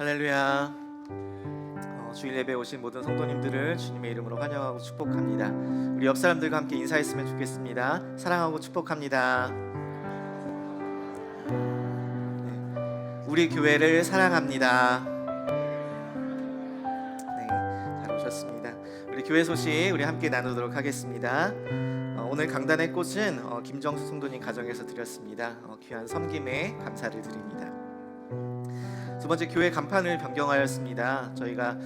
할렐루야. 주일 예배에 오신 모든 성도님들을 주님의 이름으로 환영하고 축복합니다. 우리 옆 사람들과 함께 인사했으면 좋겠습니다. 사랑하고 축복합니다. 네, 우리 교회를 사랑합니다. 네, 잘 오셨습니다. 우리 교회 소식 우리 함께 나누도록 하겠습니다. 오늘 강단의 꽃은 김정수 성도님 가정에서 드렸습니다. 귀한 섬김에 감사를 드립니다. 두 번째, 교회 간판을 변경하였습니다. 저희가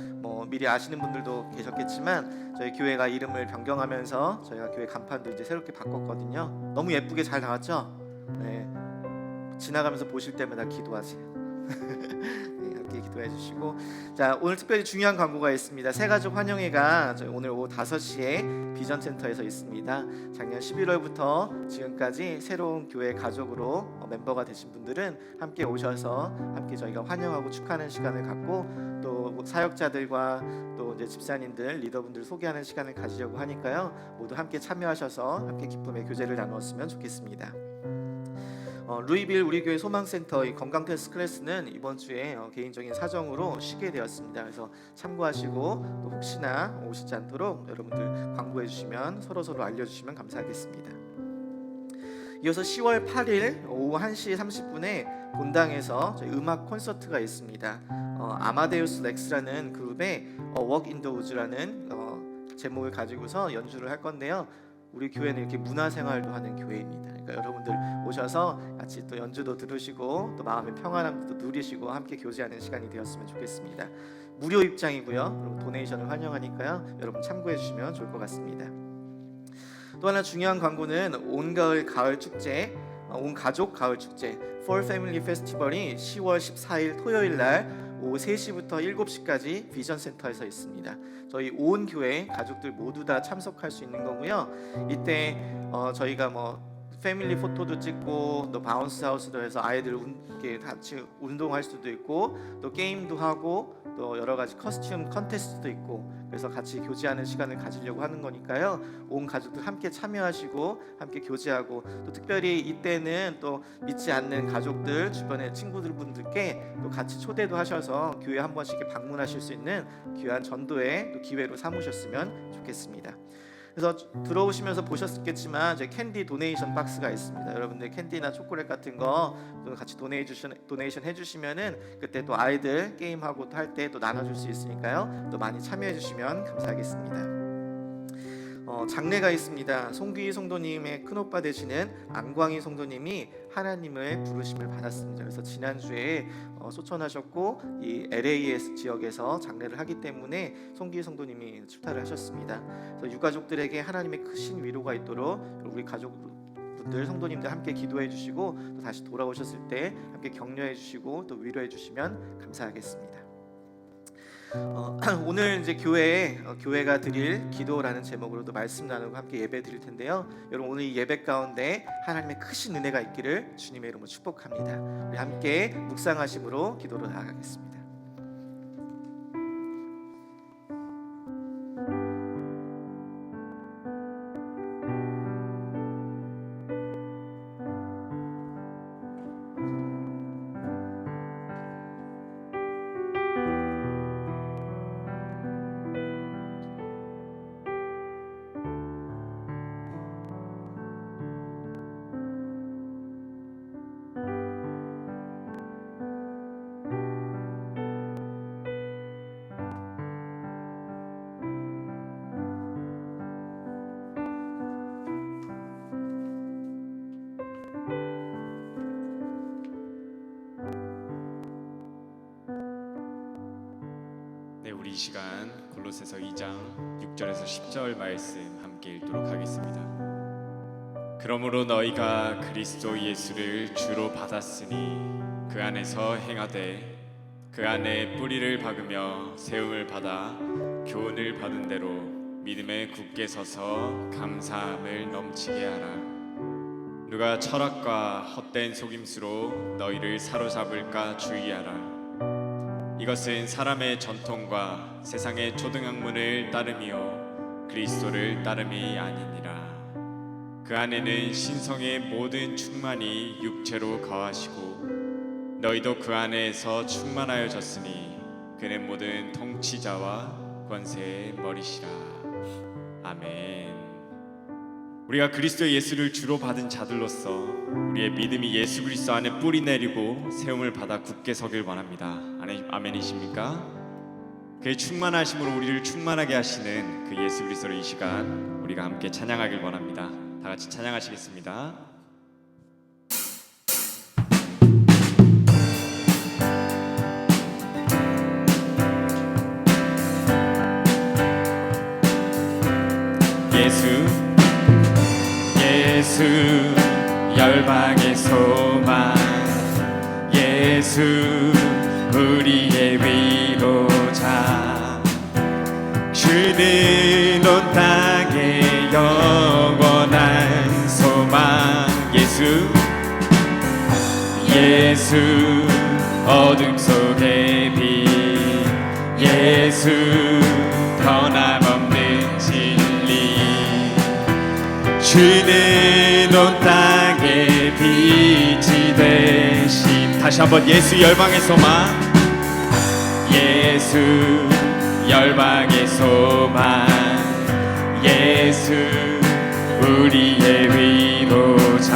미리 아시는 분들도 계셨겠지만 저희 교회가 이름을 변경하면서 저희가 교회 간판도 이제 새롭게 바꿨거든요. 너무 예쁘게 잘 나왔죠? 네, 지나가면서 보실 때마다 기도하세요. 네, 함께 기도해 주시고, 자, 오늘 특별히 중요한 광고가 있습니다. 새가족 환영회가 오늘 오후 5시에 비전센터에서 있습니다. 작년 11월부터 지금까지 새로운 교회 가족으로 멤버가 되신 분들은 함께 오셔서 함께 저희가 환영하고 축하하는 시간을 갖고, 또 사역자들과 또 이제 집사님들, 리더분들 소개하는 시간을 가지려고 하니까요, 모두 함께 참여하셔서 함께 기쁨의 교제를 나누었으면 좋겠습니다. 루이빌 우리 교회 소망센터 이 건강 테스트 클래스는 이번 주에 개인적인 사정으로 쉬게 되었습니다. 그래서 참고하시고, 또 혹시나 오시지 않도록 여러분들 광고해 주시면 서로 알려주시면 감사하겠습니다. 이어서 10월 8일 오후 1시 30분에 본당에서 저희 음악 콘서트가 있습니다. 아마데우스 렉스라는 그룹의 Walk in the Woods라는 제목을 가지고서 연주를 할 건데요. 우리 교회는 이렇게 문화생활도 하는 교회입니다. 그러니까 여러분들 오셔서 같이 또 연주도 들으시고 또 마음의 평안함도 누리시고 함께 교제하는 시간이 되었으면 좋겠습니다. 무료 입장이고요. 그리고 도네이션을 환영하니까요. 여러분 참고해 주시면 좋을 것 같습니다. 또 하나 중요한 광고는 온 가을 축제, 온 가족 가을 축제 For Family 페스티벌이 10월 14일 토요일 날 오후 3시부터 7시까지 비전센터에서 있습니다. 저희 온 교회 가족들 모두 다 참석할 수 있는 거고요. 이때 저희가 패밀리 포토도 찍고 또 바운스 하우스도 해서 아이들 같이 운동할 수도 있고, 또 게임도 하고, 또 여러 가지 커스튬 컨테스트도 있고, 그래서 같이 교제하는 시간을 가지려고 하는 거니까요. 온 가족들 함께 참여하시고 함께 교제하고, 또 특별히 이때는 또 믿지 않는 가족들 주변의 친구들분들께 또 같이 초대도 하셔서 교회 한 번씩 방문하실 수 있는 귀한 전도의 또 기회로 삼으셨으면 좋겠습니다. 그래서 들어오시면서 보셨겠지만 저희 캔디 도네이션 박스가 있습니다. 여러분들 캔디나 초콜릿 같은 거 같이 도네이션 해주시면은 그때 또 아이들 게임하고 할 때 또 나눠줄 수 있으니까요. 또 많이 참여해주시면 감사하겠습니다. 장례가 있습니다. 송귀 성도님의 큰오빠 되시는 안광희 성도님이 하나님을 부르심을 받았습니다. 그래서 지난주에 소천하셨고 이 LAS 지역에서 장례를 하기 때문에 송귀 성도님이 출타를 하셨습니다. 그래서 유가족들에게 하나님의 크신 위로가 있도록 우리 가족분들 성도님들 함께 기도해 주시고, 또 다시 돌아오셨을 때 함께 격려해 주시고 또 위로해 주시면 감사하겠습니다. 오늘 이제 교회가 드릴 기도라는 제목으로도 말씀 나누고 함께 예배 드릴 텐데요. 여러분, 오늘 이 예배 가운데 하나님의 크신 은혜가 있기를 주님의 이름으로 축복합니다. 우리 함께 묵상하심으로 기도로 나아가겠습니다. 네, 우리 이 시간 골로새서 2장 6절에서 10절 말씀 함께 읽도록 하겠습니다. 그러므로 너희가 그리스도 예수를 주로 받았으니 그 안에서 행하되 그 안에 뿌리를 박으며 세움을 받아 교훈을 받은 대로 믿음에 굳게 서서 감사함을 넘치게 하라. 누가 철학과 헛된 속임수로 너희를 사로잡을까 주의하라. 이것은 사람의 전통과 세상의 초등학문을 따름이요 그리스도를 따름이 아니니라. 그 안에는 신성의 모든 충만이 육체로 거하시고 너희도 그 안에서 충만하여졌으니 그는 모든 통치자와 권세의 머리시라. 아멘. 우리가 그리스도 예수를 주로 받은 자들로서 우리의 믿음이 예수 그리스도 안에 뿌리 내리고 세움을 받아 굳게 서길 원합니다. 아멘이십니까? 그의 충만하심으로 우리를 충만하게 하시는 그 예수 그리스도를 이 시간 우리가 함께 찬양하길 원합니다. 다 같이 찬양하시겠습니다. 예수 열방의 소망, 예수 우리의 위로자, 주는 온 땅의 영원한 소망. 예수 어둠 속의 빛, 예수 변함없는 진리, 주는 온 땅의 빛이 되심. 다시 한번 예수 열방의 소망, 예수 열방의 소망, 예수 우리의 위로자,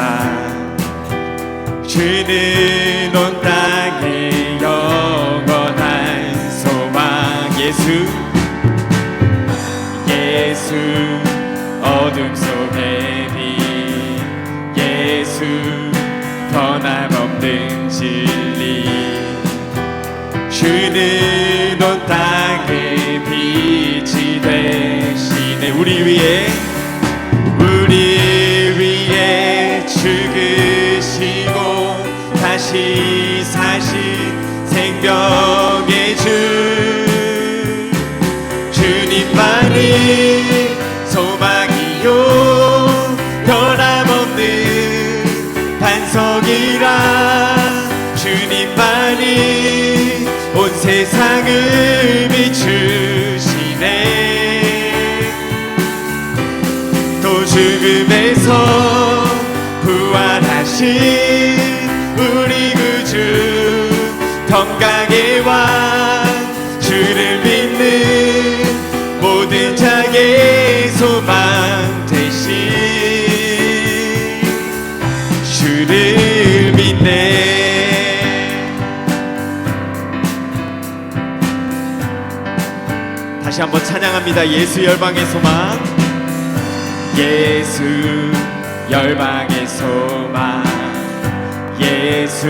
주는 온 땅의 영원한 소망. 예수 어둠 속의 빛, 예수 변함없는 진리, 주는 온 땅의 빛이 되시네. 우리 위에 죽으시고 다시 사신 생명의 주님만이 소망이요 변함없는 반석이라, 주님만이 온 세상을 비추시네. 또 죽음에서 부활하신 우리 구주 평강의 왕, 주를 믿는 모든 자의 소망 되신 주를 믿네. 다시 한번 찬양합니다. 예수 열방의 소망, 예수 열방의 소망, 예수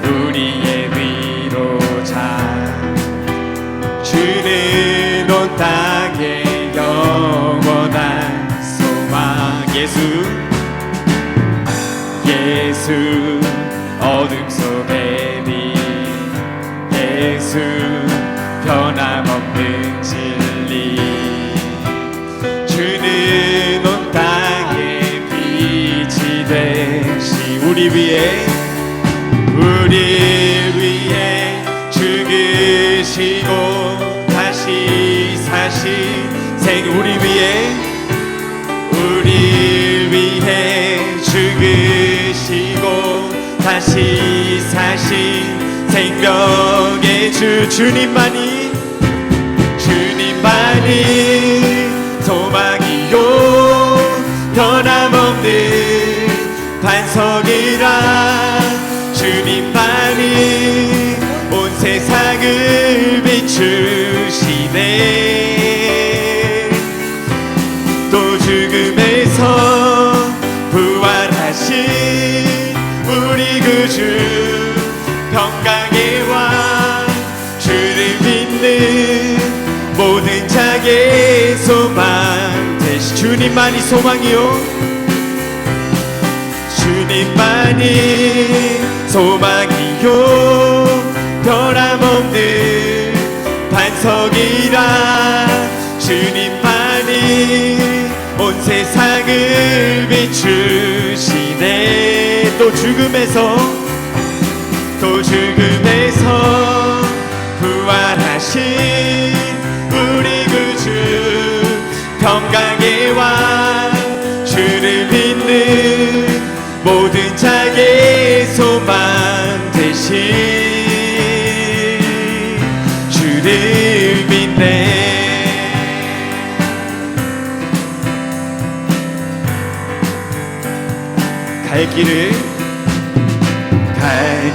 우리의 위로자, 주는 온 땅의 영원한 소망. 예수 어둠 속의 빛, 예수 변함없는 진리, 주는 온 땅의 빛이 되시. 우리 위에 죽으시고 다시 사신 우리 위에 죽으시고 다시 사신 생명의 주님만이 소망이요 변함없는 반석이라, 주님만이 온 세상을 비추시네. 또 죽음에서 부활하신 우리 구주 평강의 왕, 주를 믿는 모든 자의 소망 되시. 주님만이 소망이요, 주님만이 소망이요 변함없는 반석이라, 주님만이 온 세상을 비추시네. 또 죽음에서 부활하신 우리 구주 평강의 왕, 주를 믿는 모든 자의 소망 되시. 되신 주를 믿네. 갈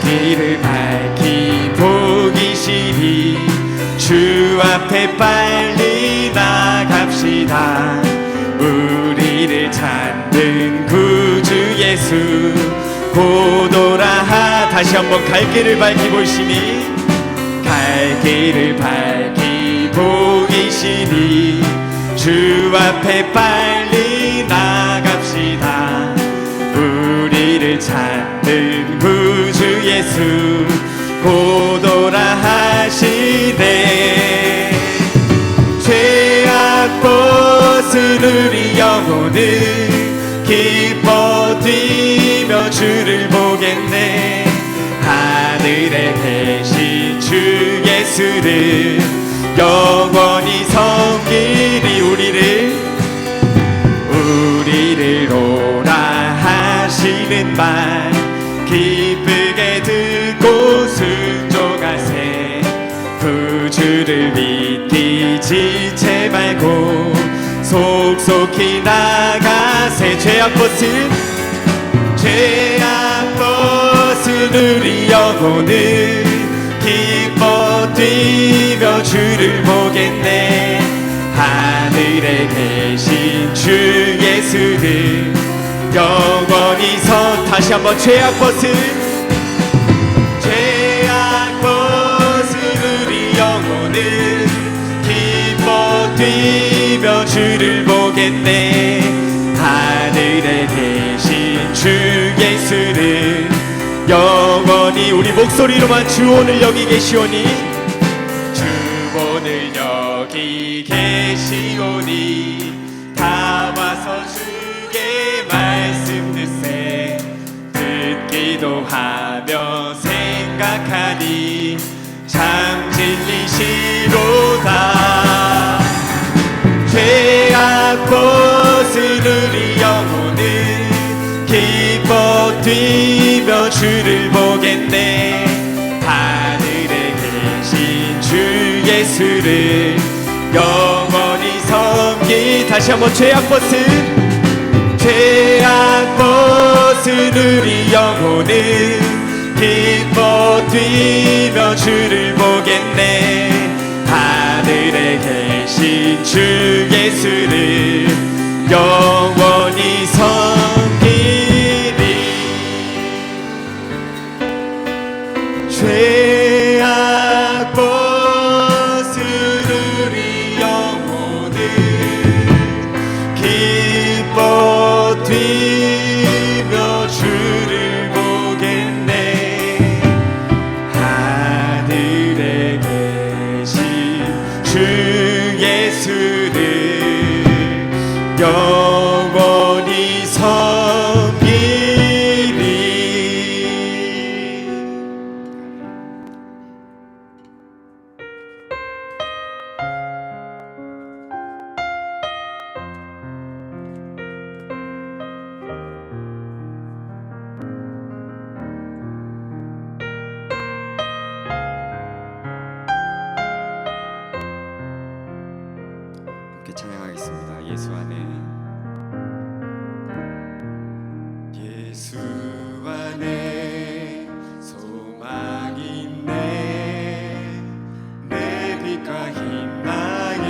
길을 밝히 보기 싫이 주 앞에 빨리 나갑시다. 우리를 찾는 구주 예수 곧 오라. 다시 한번 갈 길을 밝히 보시니 갈 길을 밝히 보기 싫이 주 앞에 빨리 나갑시다. 우리를 찾는 구주 예수 곧 오라 하시네. 죄악 벗은 우리 영혼은 기뻐 뛰며 주를 보겠네. 하늘에 계신 주 예수를 영원히 섬기리. 우리를 오라 하시는 말 기쁘게 듣고 순종하세. 구주를 믿기 지체 말고 속속히 나가세. 죄악 벗은 우리 영혼은 기뻐 뛰며 주를 보겠네. 하늘에 계신 주 예수를 영원히 다시 한번 죄악 벗은 우리 영혼은 기뻐 뛰며 주를 보겠네. 하늘에 계신 주 예수를 영원히 우리 목소리로만 주 오늘 여기 계시오니 주 오늘 여기 계시오니 다 와서 주의 말씀 듣세. 듣기도 하며 생각하니 참 진리시로다. 죄악 벗은 우리 영혼은 기뻐 뛰며 주를 보겠네. 하늘에 계신 주 예수를 영원히 섬기. 다시 한번 죄악 벗은 우리 영혼은 기뻐 뛰며 주를 보겠네. 하늘에 계신 주 예수를 영원히 섬기리. 죄악 벗은 우리 영혼은 기뻐 뛰며 주를 보겠네. 하늘에 계신 주 예수를 영원히 섬기리. 함께 찬양하겠습니다. 예수 안에. 예수 안에 소망이 있네. 내 빛과 희망의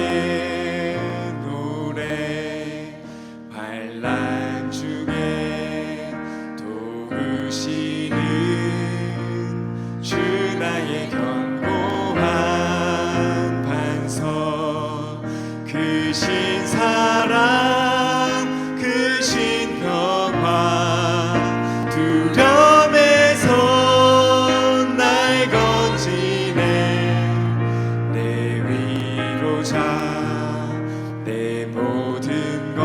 노래. 환난 중에 도우시는 주 나의 견고한 반석. 크신 사랑 크신 평화 두려움에서 날 건지네. 내 위로자 내 모든 것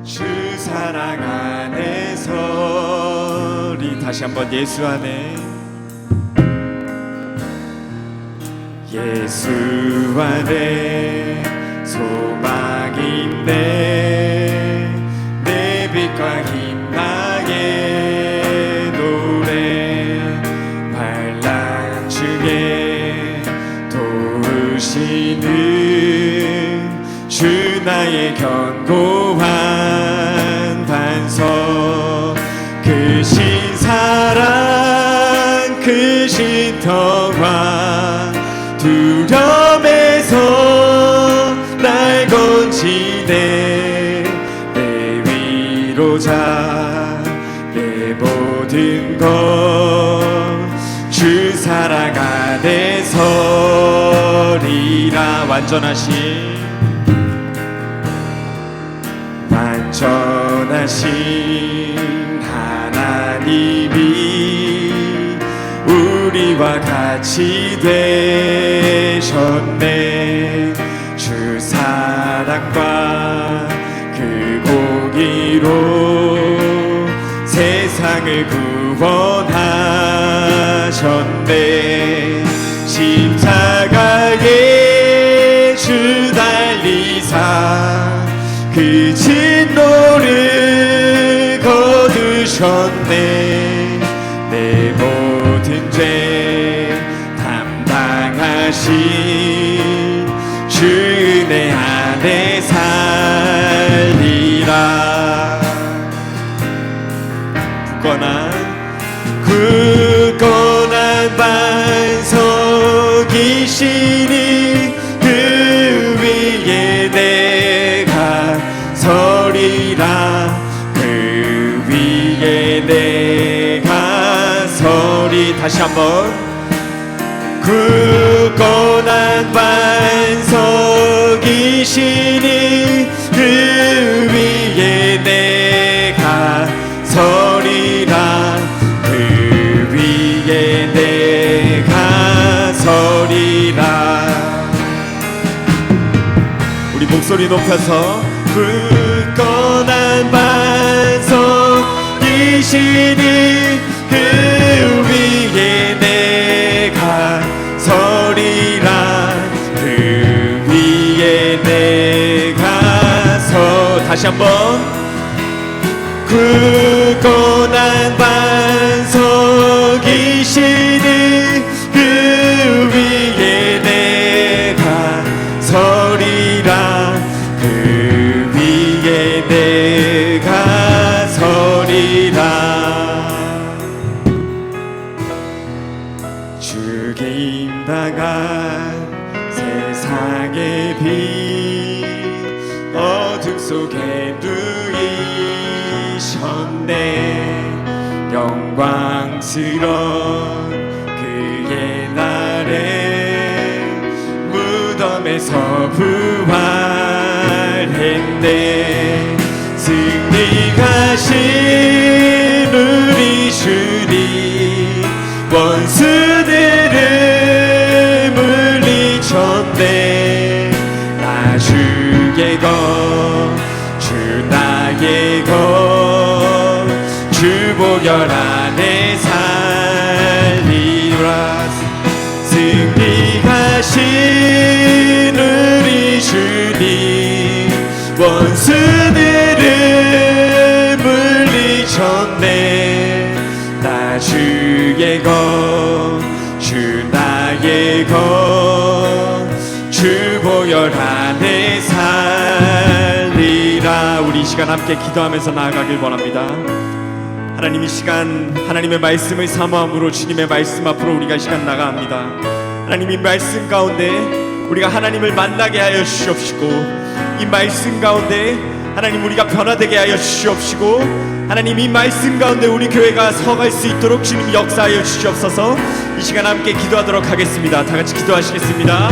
주 사랑 안에서리. 다시 한번 예수 안에. 예수 안에 소망이 있네. 내 빛과 희망의 노래. 나의 견고한 반석 크신 사랑 크신 터와 두려움에서 날 건지네 내 위로자 내 모든 것 주 사랑 안에 서리라 완전하신 하나님이 우리와 같이 되셨네 주 사랑과 그 공의로 세상을 구원하셨네 십자가에 주 달리사 그 진노를 거두셨네 내 모든 죄 담당하신 주 은혜 안에 살리라 굳건한 반석이시니 그 위에 내가 서리라 그 위에 내가 서리 다시 한번 굳건한 반석이시니 그 위에 내가 서리라 그 위에 내가 서리라 우리 목소리 높여서 굳건한 반석이시니 그 위에 내가 서리라 그 위에 내가 다시 한번 굳건한 반석이시니 그 위에 내가 서리라 그 위에 내가 서리라 죽임 당한 세상의 빛 어둠 속에 누이셨네 영광스러운 그의 날에 무덤에서 부활했네 승리하신 우리 주님 원수들을 물리쳤네 나 주의 것 주 나의 것 주 보혈 안에 살리라 승리하신 우리 주님 원수들을 물리쳤네 나 주의 것 주 나의 것 주 보혈 안에 살리라 우리 이 시간 함께 기도하면서 나아가길 원합니다. 하나님 이 시간 하나님의 말씀을 사모함으로 주님의 말씀 앞으로 우리가 이 시간 나아갑니다. 하나님 이 말씀 가운데 우리가 하나님을 만나게 하여 주시옵시고 이 말씀 가운데 하나님 우리가 변화되게 하여 주시옵시고 하나님 이 말씀 가운데 우리 교회가 서갈 수 있도록 주님 역사하여 주시옵소서. 이 시간 함께 기도하도록 하겠습니다. 다 같이 기도하시겠습니다.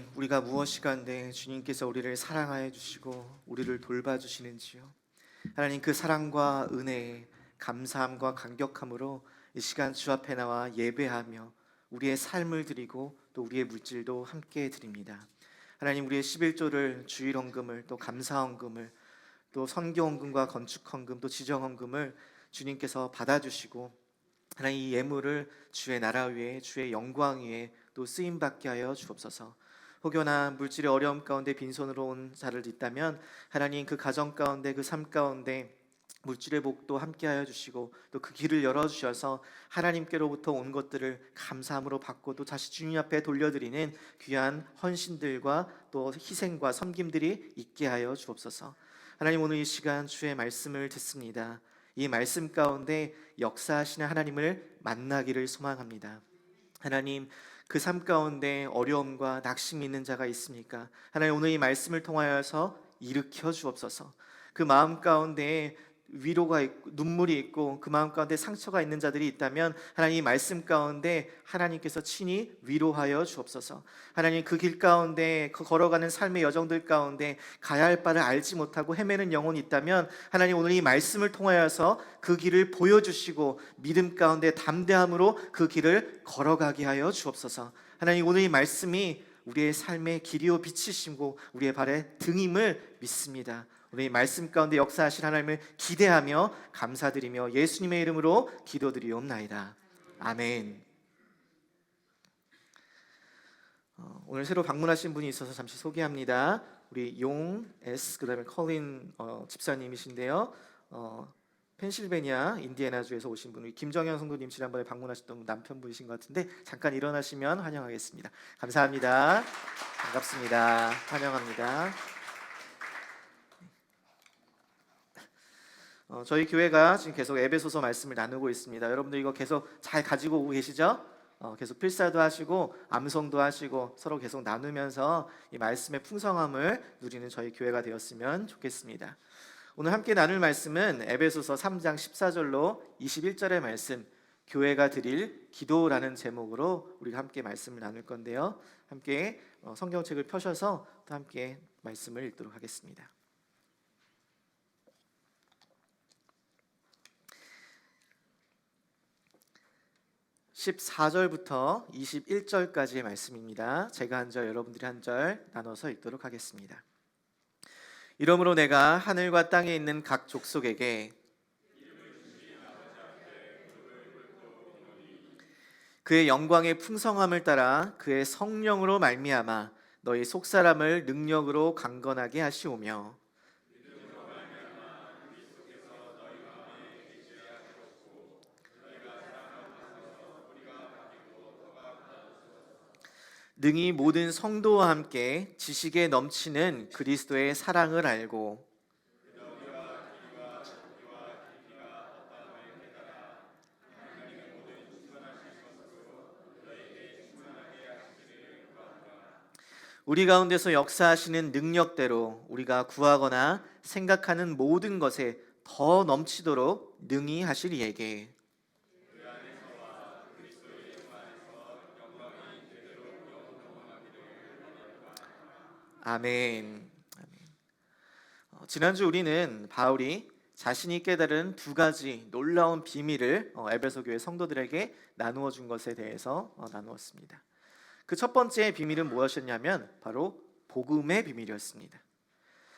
하나님, 우리가 무엇이간데 주님께서 우리를 사랑하여 주시고 우리를 돌봐주시는지요. 하나님, 그 사랑과 은혜에 감사함과 감격함으로 이 시간 주 앞에 나와 예배하며 우리의 삶을 드리고 또 우리의 물질도 함께 드립니다. 하나님, 우리의 11조를 주일헌금을 또 감사헌금을 또 선교헌금과 건축헌금 또 지정헌금을 주님께서 받아주시고 하나님, 이 예물을 주의 나라 위에 주의 영광 위에 또 쓰임받게 하여 주옵소서. 혹여나 물질의 어려움 가운데 빈손으로 온 자를 있다면 하나님, 그 가정 가운데 그 삶 가운데 물질의 복도 함께 하여 주시고 또 그 길을 열어주셔서 하나님께로부터 온 것들을 감사함으로 받고 또 다시 주님 앞에 돌려드리는 귀한 헌신들과 또 희생과 섬김들이 있게 하여 주옵소서. 하나님, 오늘 이 시간 주의 말씀을 듣습니다. 이 말씀 가운데 역사하시는 하나님을 만나기를 소망합니다. 하나님, 그 삶 가운데 어려움과 낙심이 있는 자가 있습니까? 하나님, 오늘 이 말씀을 통하여서 일으켜 주옵소서. 그 마음 가운데 위로가 있고 눈물이 있고 그 마음 가운데 상처가 있는 자들이 있다면 하나님, 이 말씀 가운데 하나님께서 친히 위로하여 주옵소서. 하나님, 그 길 가운데 걸어가는 삶의 여정들 가운데 가야 할 바를 알지 못하고 헤매는 영혼이 있다면 하나님, 오늘 이 말씀을 통하여서 그 길을 보여주시고 믿음 가운데 담대함으로 그 길을 걸어가게 하여 주옵소서. 하나님, 오늘 이 말씀이 우리의 삶의 길이요 빛이시고 우리의 발의 등임을 믿습니다. 우리 말씀 가운데 역사하신 하나님을 기대하며 감사드리며 예수님의 이름으로 기도드리옵나이다. 아멘. 오늘 새로 방문하신 분이 있어서 잠시 소개합니다. 우리 용 S 그다음에 컬린 집사님이신데요. 펜실베니아 인디애나주에서 오신 분, 우리 김정현 성도님 지난번에 방문하셨던 남편분이신 것 같은데 잠깐 일어나시면 환영하겠습니다. 감사합니다. 반갑습니다. 환영합니다. 저희 교회가 지금 계속 에베소서 말씀을 나누고 있습니다. 여러분들 이거 계속 잘 가지고 오고 계시죠? 계속 필사도 하시고 암송도 하시고 서로 계속 나누면서 이 말씀의 풍성함을 누리는 저희 교회가 되었으면 좋겠습니다. 오늘 함께 나눌 말씀은 에베소서 3장 14절로 21절의 말씀, 교회가 드릴 기도라는 제목으로 우리가 함께 말씀을 나눌 건데요. 함께 성경책을 펴셔서 또 함께 말씀을 읽도록 하겠습니다. 14절부터 21절까지의 말씀입니다. 제가 한 절, 여러분들이 한 절 나눠서 읽도록 하겠습니다. 이러므로 내가 하늘과 땅에 있는 각 족속에게 그의 영광의 풍성함을 따라 그의 성령으로 말미암아 너희 속사람을 능력으로 강건하게 하시오며 능히 모든 성도와 함께 지식에 넘치는 그리스도의 사랑을 알고 우리 가운데서 역사하시는 능력대로 우리가 구하거나 생각하는 모든 것에 더 넘치도록 능히 하실 이에게 아멘. 지난주 우리는 바울이 자신이 깨달은 두 가지 놀라운 비밀을 에베소 교회 성도들에게 나누어 준 것에 대해서 나누었습니다. 그 첫 번째 비밀은 무엇이었냐면 바로 복음의 비밀이었습니다.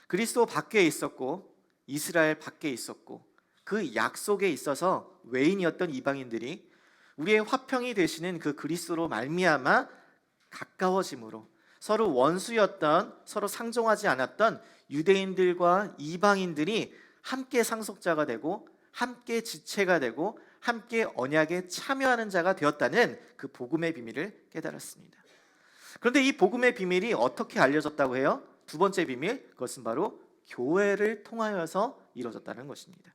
그리스도 밖에 있었고 이스라엘 밖에 있었고 그 약속에 있어서 외인이었던 이방인들이 우리의 화평이 되시는 그 그리스도로 말미암아 가까워짐으로 서로 원수였던, 서로 상종하지 않았던 유대인들과 이방인들이 함께 상속자가 되고 함께 지체가 되고 함께 언약에 참여하는 자가 되었다는 그 복음의 비밀을 깨달았습니다. 그런데 이 복음의 비밀이 어떻게 알려졌다고 해요? 두 번째 비밀, 그것은 바로 교회를 통하여서 이루어졌다는 것입니다.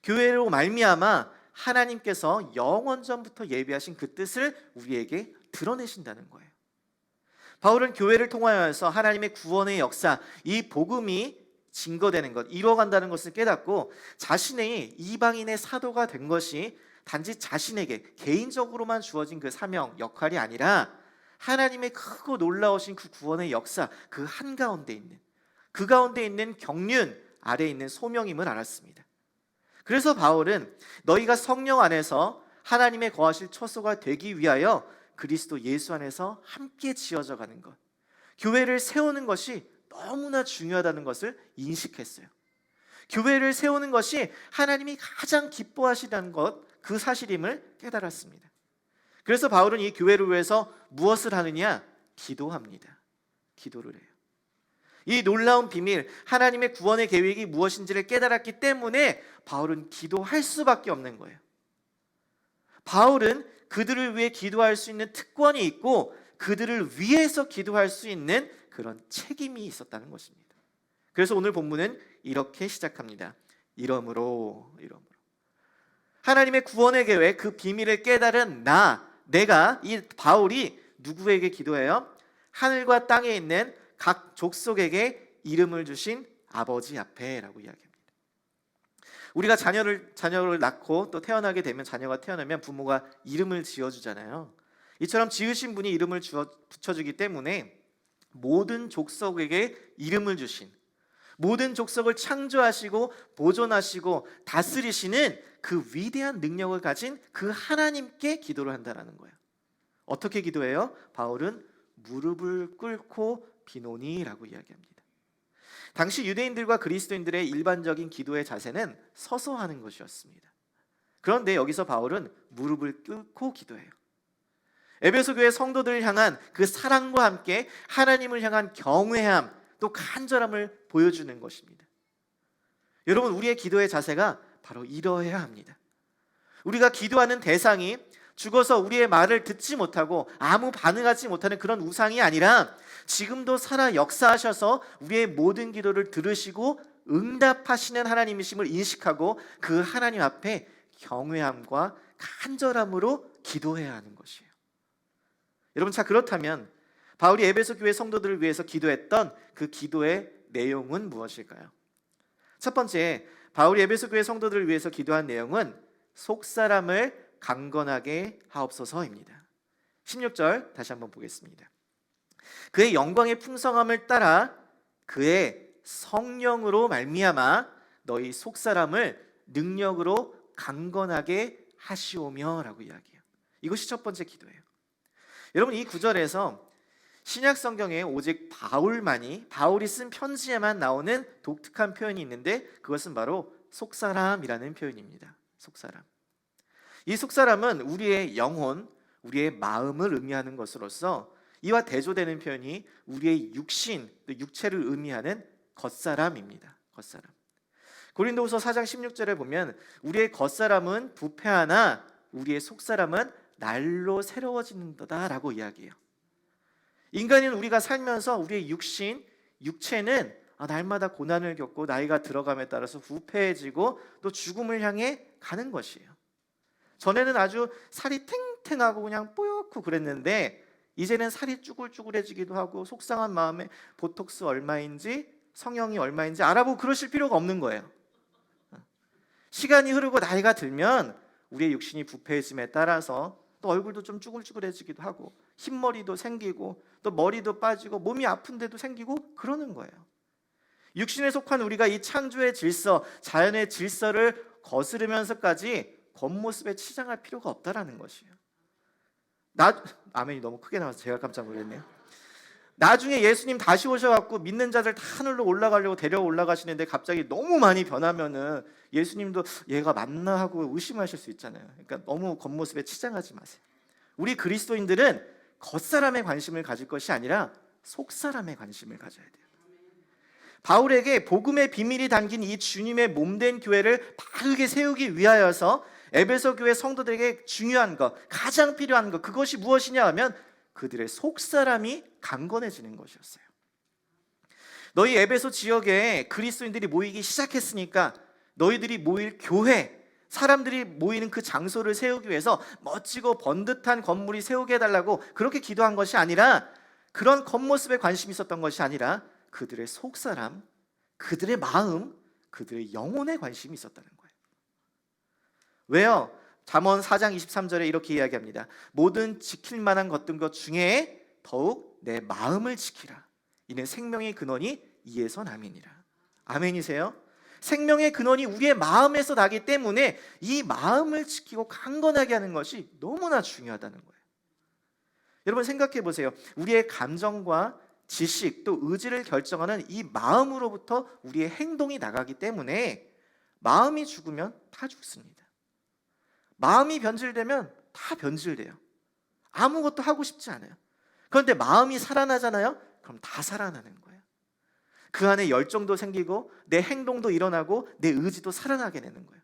교회로 말미암아 하나님께서 영원 전부터 예비하신 그 뜻을 우리에게 드러내신다는 거예요. 바울은 교회를 통하여서 하나님의 구원의 역사, 이 복음이 증거되는 것, 이루어간다는 것을 깨닫고 자신의 이방인의 사도가 된 것이 단지 자신에게 개인적으로만 주어진 그 사명, 역할이 아니라 하나님의 크고 놀라우신 그 구원의 역사, 그 한가운데 있는, 그 가운데 있는 경륜 아래에 있는 소명임을 알았습니다. 그래서 바울은 너희가 성령 안에서 하나님의 거하실 처소가 되기 위하여 그리스도 예수 안에서 함께 지어져 가는 것, 교회를 세우는 것이 너무나 중요하다는 것을 인식했어요. 교회를 세우는 것이 하나님이 가장 기뻐하시다는 것, 그 사실임을 깨달았습니다. 그래서 바울은 이 교회를 위해서 무엇을 하느냐? 기도합니다. 기도를 해요. 이 놀라운 비밀, 하나님의 구원의 계획이 무엇인지를 깨달았기 때문에 바울은 기도할 수밖에 없는 거예요. 바울은 그들을 위해 기도할 수 있는 특권이 있고 그들을 위해서 기도할 수 있는 그런 책임이 있었다는 것입니다. 그래서 오늘 본문은 이렇게 시작합니다. 이러므로 하나님의 구원의 계획, 그 비밀을 깨달은 내가 이 바울이 누구에게 기도해요? 하늘과 땅에 있는 각 족속에게 이름을 주신 아버지 앞에라고 이야기합니다. 우리가 자녀를 낳고 또 태어나게 되면, 자녀가 태어나면 부모가 이름을 지어주잖아요. 이처럼 지으신 분이 이름을 붙여주기 때문에 모든 족속에게 이름을 주신, 모든 족속을 창조하시고 보존하시고 다스리시는 그 위대한 능력을 가진 그 하나님께 기도를 한다는 거예요. 어떻게 기도해요? 바울은 무릎을 꿇고 비노니라고 이야기합니다. 당시 유대인들과 그리스도인들의 일반적인 기도의 자세는 서서 하는 것이었습니다. 그런데 여기서 바울은 무릎을 꿇고 기도해요. 에베소 교회 성도들을 향한 그 사랑과 함께 하나님을 향한 경외함, 또 간절함을 보여주는 것입니다. 여러분, 우리의 기도의 자세가 바로 이러해야 합니다. 우리가 기도하는 대상이 죽어서 우리의 말을 듣지 못하고 아무 반응하지 못하는 그런 우상이 아니라 지금도 살아 역사하셔서 우리의 모든 기도를 들으시고 응답하시는 하나님이심을 인식하고 그 하나님 앞에 경외함과 간절함으로 기도해야 하는 것이에요. 여러분, 자, 그렇다면 바울이 에베소 교회 성도들을 위해서 기도했던 그 기도의 내용은 무엇일까요? 첫 번째, 바울이 에베소 교회 성도들을 위해서 기도한 내용은 속사람을 강건하게 하옵소서입니다. 16절 다시 한번 보겠습니다. 그의 영광의 풍성함을 따라 그의 성령으로 말미암아 너희 속사람을 능력으로 강건하게 하시오며 라고 이야기해요. 이것이 첫 번째 기도예요. 여러분, 이 구절에서 신약 성경에 오직 바울이 쓴 편지에만 나오는 독특한 표현이 있는데 그것은 바로 속사람이라는 표현입니다. 속사람. 이 속사람은 우리의 영혼, 우리의 마음을 의미하는 것으로서 이와 대조되는 표현이 우리의 육신, 육체를 의미하는 겉사람입니다. 겉사람. 고린도후서 4장 16절에 보면 우리의 겉사람은 부패하나 우리의 속사람은 날로 새로워지는도다라고 이야기해요. 인간인 우리가 살면서 우리의 육체는 날마다 고난을 겪고 나이가 들어감에 따라서 부패해지고 또 죽음을 향해 가는 것이에요. 전에는 아주 살이 탱탱하고 그냥 뽀얗고 그랬는데 이제는 살이 쭈글쭈글해지기도 하고 속상한 마음에 보톡스 얼마인지 성형이 얼마인지 알아보고 그러실 필요가 없는 거예요. 시간이 흐르고 나이가 들면 우리의 육신이 부패해짐에 따라서 또 얼굴도 좀 쭈글쭈글해지기도 하고 흰머리도 생기고 또 머리도 빠지고 몸이 아픈데도 생기고 그러는 거예요. 육신에 속한 우리가 이 창조의 질서, 자연의 질서를 거스르면서까지 겉모습에 치장할 필요가 없다라는 것이에요. 아멘이 너무 크게 나와서 제가 깜짝 놀랐네요. 나중에 예수님 다시 오셔갖고 믿는 자들 다 하늘로 올라가려고 데려 올라가시는데 갑자기 너무 많이 변하면은 예수님도 얘가 맞나 하고 의심하실 수 있잖아요. 그러니까 너무 겉모습에 치장하지 마세요. 우리 그리스도인들은 겉사람에 관심을 가질 것이 아니라 속사람에 관심을 가져야 돼요. 바울에게 복음의 비밀이 담긴 이 주님의 몸된 교회를 바르게 세우기 위하여서 에베소 교회 성도들에게 중요한 것, 가장 필요한 것, 그것이 무엇이냐 하면 그들의 속사람이 강건해지는 것이었어요. 너희 에베소 지역에 그리스도인들이 모이기 시작했으니까 너희들이 모일 교회, 사람들이 모이는 그 장소를 세우기 위해서 멋지고 번듯한 건물이 세우게 해달라고 그렇게 기도한 것이 아니라, 그런 겉모습에 관심이 있었던 것이 아니라 그들의 속사람, 그들의 마음, 그들의 영혼에 관심이 있었다는 거예요. 왜요? 잠언 4장 23절에 이렇게 이야기합니다. 모든 지킬 만한 것들 것 중에 더욱 내 마음을 지키라. 이는 생명의 근원이 이에서 남이니라. 아멘이세요? 생명의 근원이 우리의 마음에서 나기 때문에 이 마음을 지키고 강건하게 하는 것이 너무나 중요하다는 거예요. 여러분 생각해 보세요. 우리의 감정과 지식 또 의지를 결정하는 이 마음으로부터 우리의 행동이 나가기 때문에 마음이 죽으면 다 죽습니다. 마음이 변질되면 다 변질돼요. 아무것도 하고 싶지 않아요. 그런데 마음이 살아나잖아요. 그럼 다 살아나는 거예요. 그 안에 열정도 생기고 내 행동도 일어나고 내 의지도 살아나게 되는 거예요.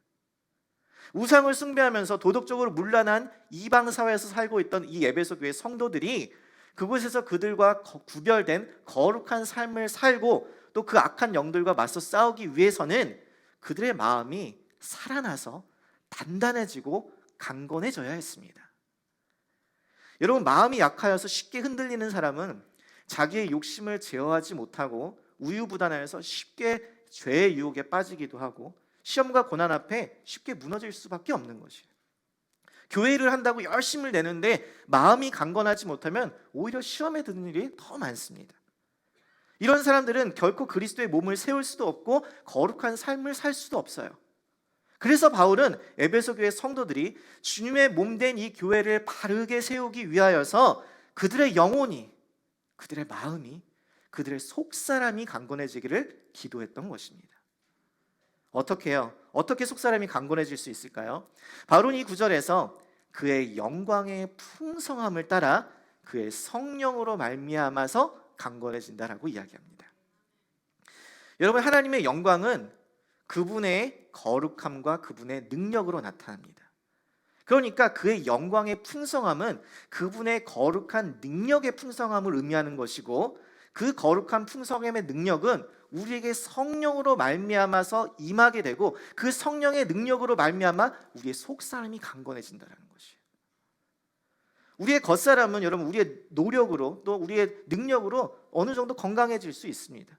우상을 숭배하면서 도덕적으로 문란한 이방 사회에서 살고 있던 이 에베소 교회 성도들이 그곳에서 그들과 구별된 거룩한 삶을 살고 또 그 악한 영들과 맞서 싸우기 위해서는 그들의 마음이 살아나서 단단해지고 강건해져야 했습니다. 여러분, 마음이 약하여서 쉽게 흔들리는 사람은 자기의 욕심을 제어하지 못하고 우유부단하여서 쉽게 죄의 유혹에 빠지기도 하고 시험과 고난 앞에 쉽게 무너질 수밖에 없는 것이에요. 교회를 한다고 열심을 내는데 마음이 강건하지 못하면 오히려 시험에 드는 일이 더 많습니다. 이런 사람들은 결코 그리스도의 몸을 세울 수도 없고 거룩한 삶을 살 수도 없어요. 그래서 바울은 에베소 교회 성도들이 주님의 몸된 이 교회를 바르게 세우기 위하여서 그들의 영혼이, 그들의 마음이, 그들의 속사람이 강건해지기를 기도했던 것입니다. 어떻게 해요? 어떻게 속사람이 강건해질 수 있을까요? 바울은 이 구절에서 그의 영광의 풍성함을 따라 그의 성령으로 말미암아서 강건해진다라고 이야기합니다. 여러분, 하나님의 영광은 그분의 거룩함과 그분의 능력으로 나타납니다. 그러니까 그의 영광의 풍성함은 그분의 거룩한 능력의 풍성함을 의미하는 것이고 그 거룩한 풍성함의 능력은 우리에게 성령으로 말미암아서 임하게 되고 그 성령의 능력으로 말미암아 우리의 속사람이 강건해진다는 것이에요. 우리의 겉사람은 여러분 우리의 노력으로 또 우리의 능력으로 어느 정도 건강해질 수 있습니다.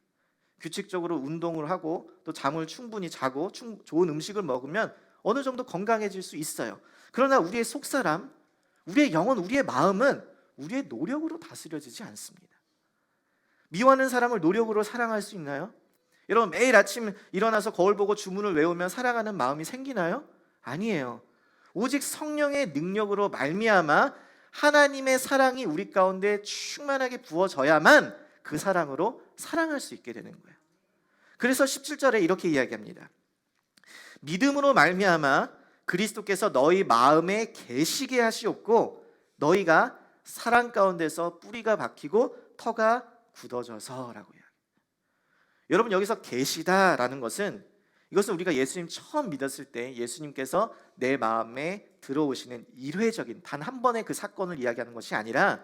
규칙적으로 운동을 하고 또 잠을 충분히 자고 좋은 음식을 먹으면 어느 정도 건강해질 수 있어요. 그러나 우리의 속사람, 우리의 영혼, 우리의 마음은 우리의 노력으로 다스려지지 않습니다. 미워하는 사람을 노력으로 사랑할 수 있나요? 여러분, 매일 아침 일어나서 거울 보고 주문을 외우면 사랑하는 마음이 생기나요? 아니에요. 오직 성령의 능력으로 말미암아 하나님의 사랑이 우리 가운데 충만하게 부어져야만 그 사랑으로 사랑할 수 있게 되는 거예요. 그래서 17절에 이렇게 이야기합니다. 믿음으로 말미암아 그리스도께서 너희 마음에 계시게 하시옵고 너희가 사랑 가운데서 뿌리가 박히고 터가 굳어져서라고 이야기해요. 여러분, 여기서 계시다라는 것은 이것은 우리가 예수님 처음 믿었을 때 예수님께서 내 마음에 들어오시는 일회적인 단 한 번의 그 사건을 이야기하는 것이 아니라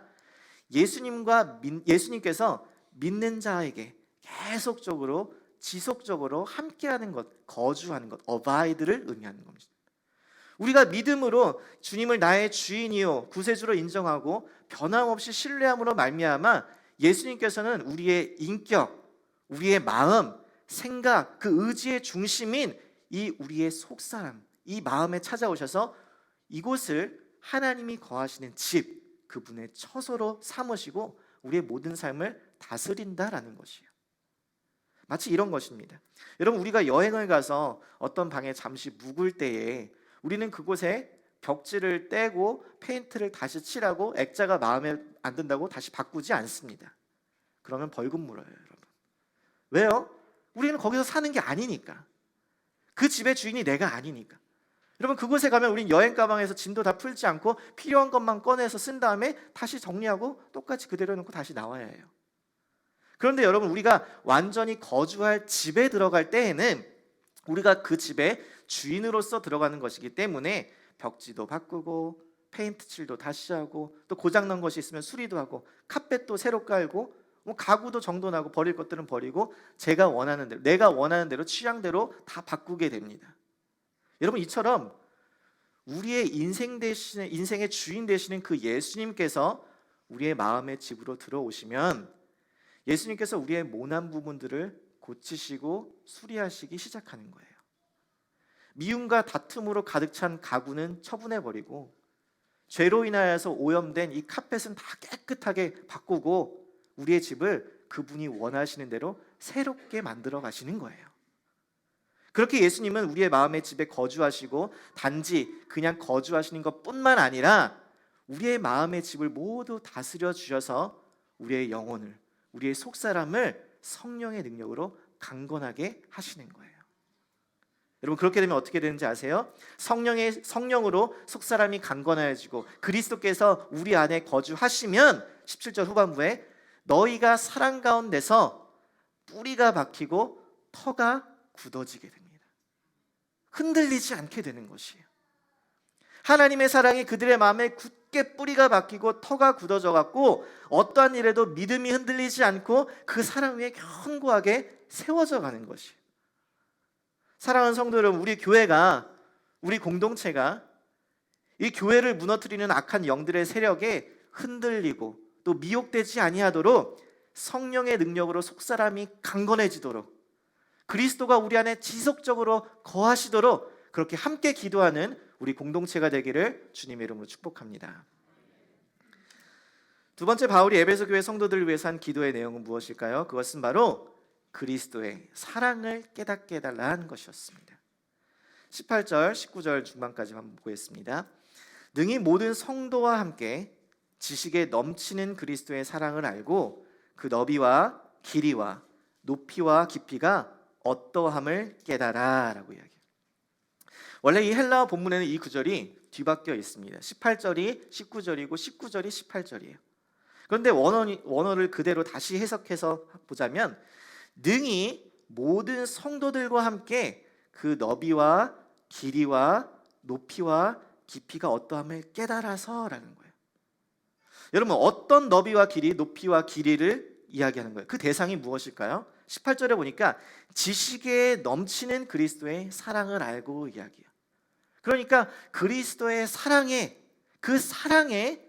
예수님께서 믿는 자에게 계속적으로 지속적으로 함께하는 것, 거주하는 것, 어바이드를 의미하는 겁니다. 우리가 믿음으로 주님을 나의 주인이요 구세주로 인정하고 변함없이 신뢰함으로 말미암아 예수님께서는 우리의 인격, 우리의 마음, 생각, 그 의지의 중심인 이 우리의 속사람, 이 마음에 찾아오셔서 이곳을 하나님이 거하시는 집, 그분의 처소로 삼으시고 우리의 모든 삶을 다스린다라는 것이에요. 마치 이런 것입니다. 여러분, 우리가 여행을 가서 어떤 방에 잠시 묵을 때에 우리는 그곳에 벽지를 떼고 페인트를 다시 칠하고 액자가 마음에 안 든다고 다시 바꾸지 않습니다. 그러면 벌금 물어요, 여러분. 왜요? 우리는 거기서 사는 게 아니니까. 그 집의 주인이 내가 아니니까. 여러분, 그곳에 가면 우린 여행 가방에서 짐도 다 풀지 않고 필요한 것만 꺼내서 쓴 다음에 다시 정리하고 똑같이 그대로 놓고 다시 나와야 해요. 그런데 여러분, 우리가 완전히 거주할 집에 들어갈 때에는 우리가 그 집의 주인으로서 들어가는 것이기 때문에 벽지도 바꾸고 페인트 칠도 다시 하고 또 고장난 것이 있으면 수리도 하고 카펫도 새로 깔고 가구도 정돈하고 버릴 것들은 버리고 제가 원하는 대로, 내가 원하는 대로 취향대로 다 바꾸게 됩니다. 여러분, 이처럼 우리의 인생의 주인 되시는 그 예수님께서 우리의 마음의 집으로 들어오시면 예수님께서 우리의 모난 부분들을 고치시고 수리하시기 시작하는 거예요. 미움과 다툼으로 가득 찬 가구는 처분해버리고 죄로 인하여서 오염된 이 카펫은 다 깨끗하게 바꾸고 우리의 집을 그분이 원하시는 대로 새롭게 만들어 가시는 거예요. 그렇게 예수님은 우리의 마음의 집에 거주하시고 단지 그냥 거주하시는 것뿐만 아니라 우리의 마음의 집을 모두 다스려 주셔서 우리의 영혼을, 우리의 속사람을 성령의 능력으로 강건하게 하시는 거예요. 여러분, 그렇게 되면 어떻게 되는지 아세요? 성령으로 속사람이 강건해지고 그리스도께서 우리 안에 거주하시면 17절 후반부에 너희가 사랑 가운데서 뿌리가 박히고 터가 굳어지게 됩니다. 흔들리지 않게 되는 것이에요. 하나님의 사랑이 그들의 마음에 굳게 뿌리가 박히고 터가 굳어져 갖고 어떠한 일에도 믿음이 흔들리지 않고 그 사랑 위에 견고하게 세워져 가는 것이에요. 사랑하는 성도 여러분, 우리 교회가, 우리 공동체가 이 교회를 무너뜨리는 악한 영들의 세력에 흔들리고 또 미혹되지 아니하도록 성령의 능력으로 속사람이 강건해지도록 그리스도가 우리 안에 지속적으로 거하시도록 그렇게 함께 기도하는 우리 공동체가 되기를 주님의 이름으로 축복합니다. 두 번째, 바울이 에베소 교회 성도들을 위해서 한 기도의 내용은 무엇일까요? 그것은 바로 그리스도의 사랑을 깨닫게 해달라는 것이었습니다. 18절, 19절 중반까지 한번 보겠습니다. 능히 모든 성도와 함께 지식에 넘치는 그리스도의 사랑을 알고 그 너비와 길이와 높이와 깊이가 어떠함을 깨달아 라고 이야기해요. 원래 이 헬라어 본문에는 이 구절이 뒤바뀌어 있습니다. 18절이 19절이고 19절이 18절이에요. 그런데 원어를 그대로 다시 해석해서 보자면 능히 모든 성도들과 함께 그 너비와 길이와 높이와 깊이가 어떠함을 깨달아서라는 거예요. 여러분, 어떤 너비와 길이, 높이와 길이를 이야기하는 거예요? 그 대상이 무엇일까요? 18절에 보니까 지식에 넘치는 그리스도의 사랑을 알고 이야기해요. 그러니까 그리스도의 사랑에, 그 사랑의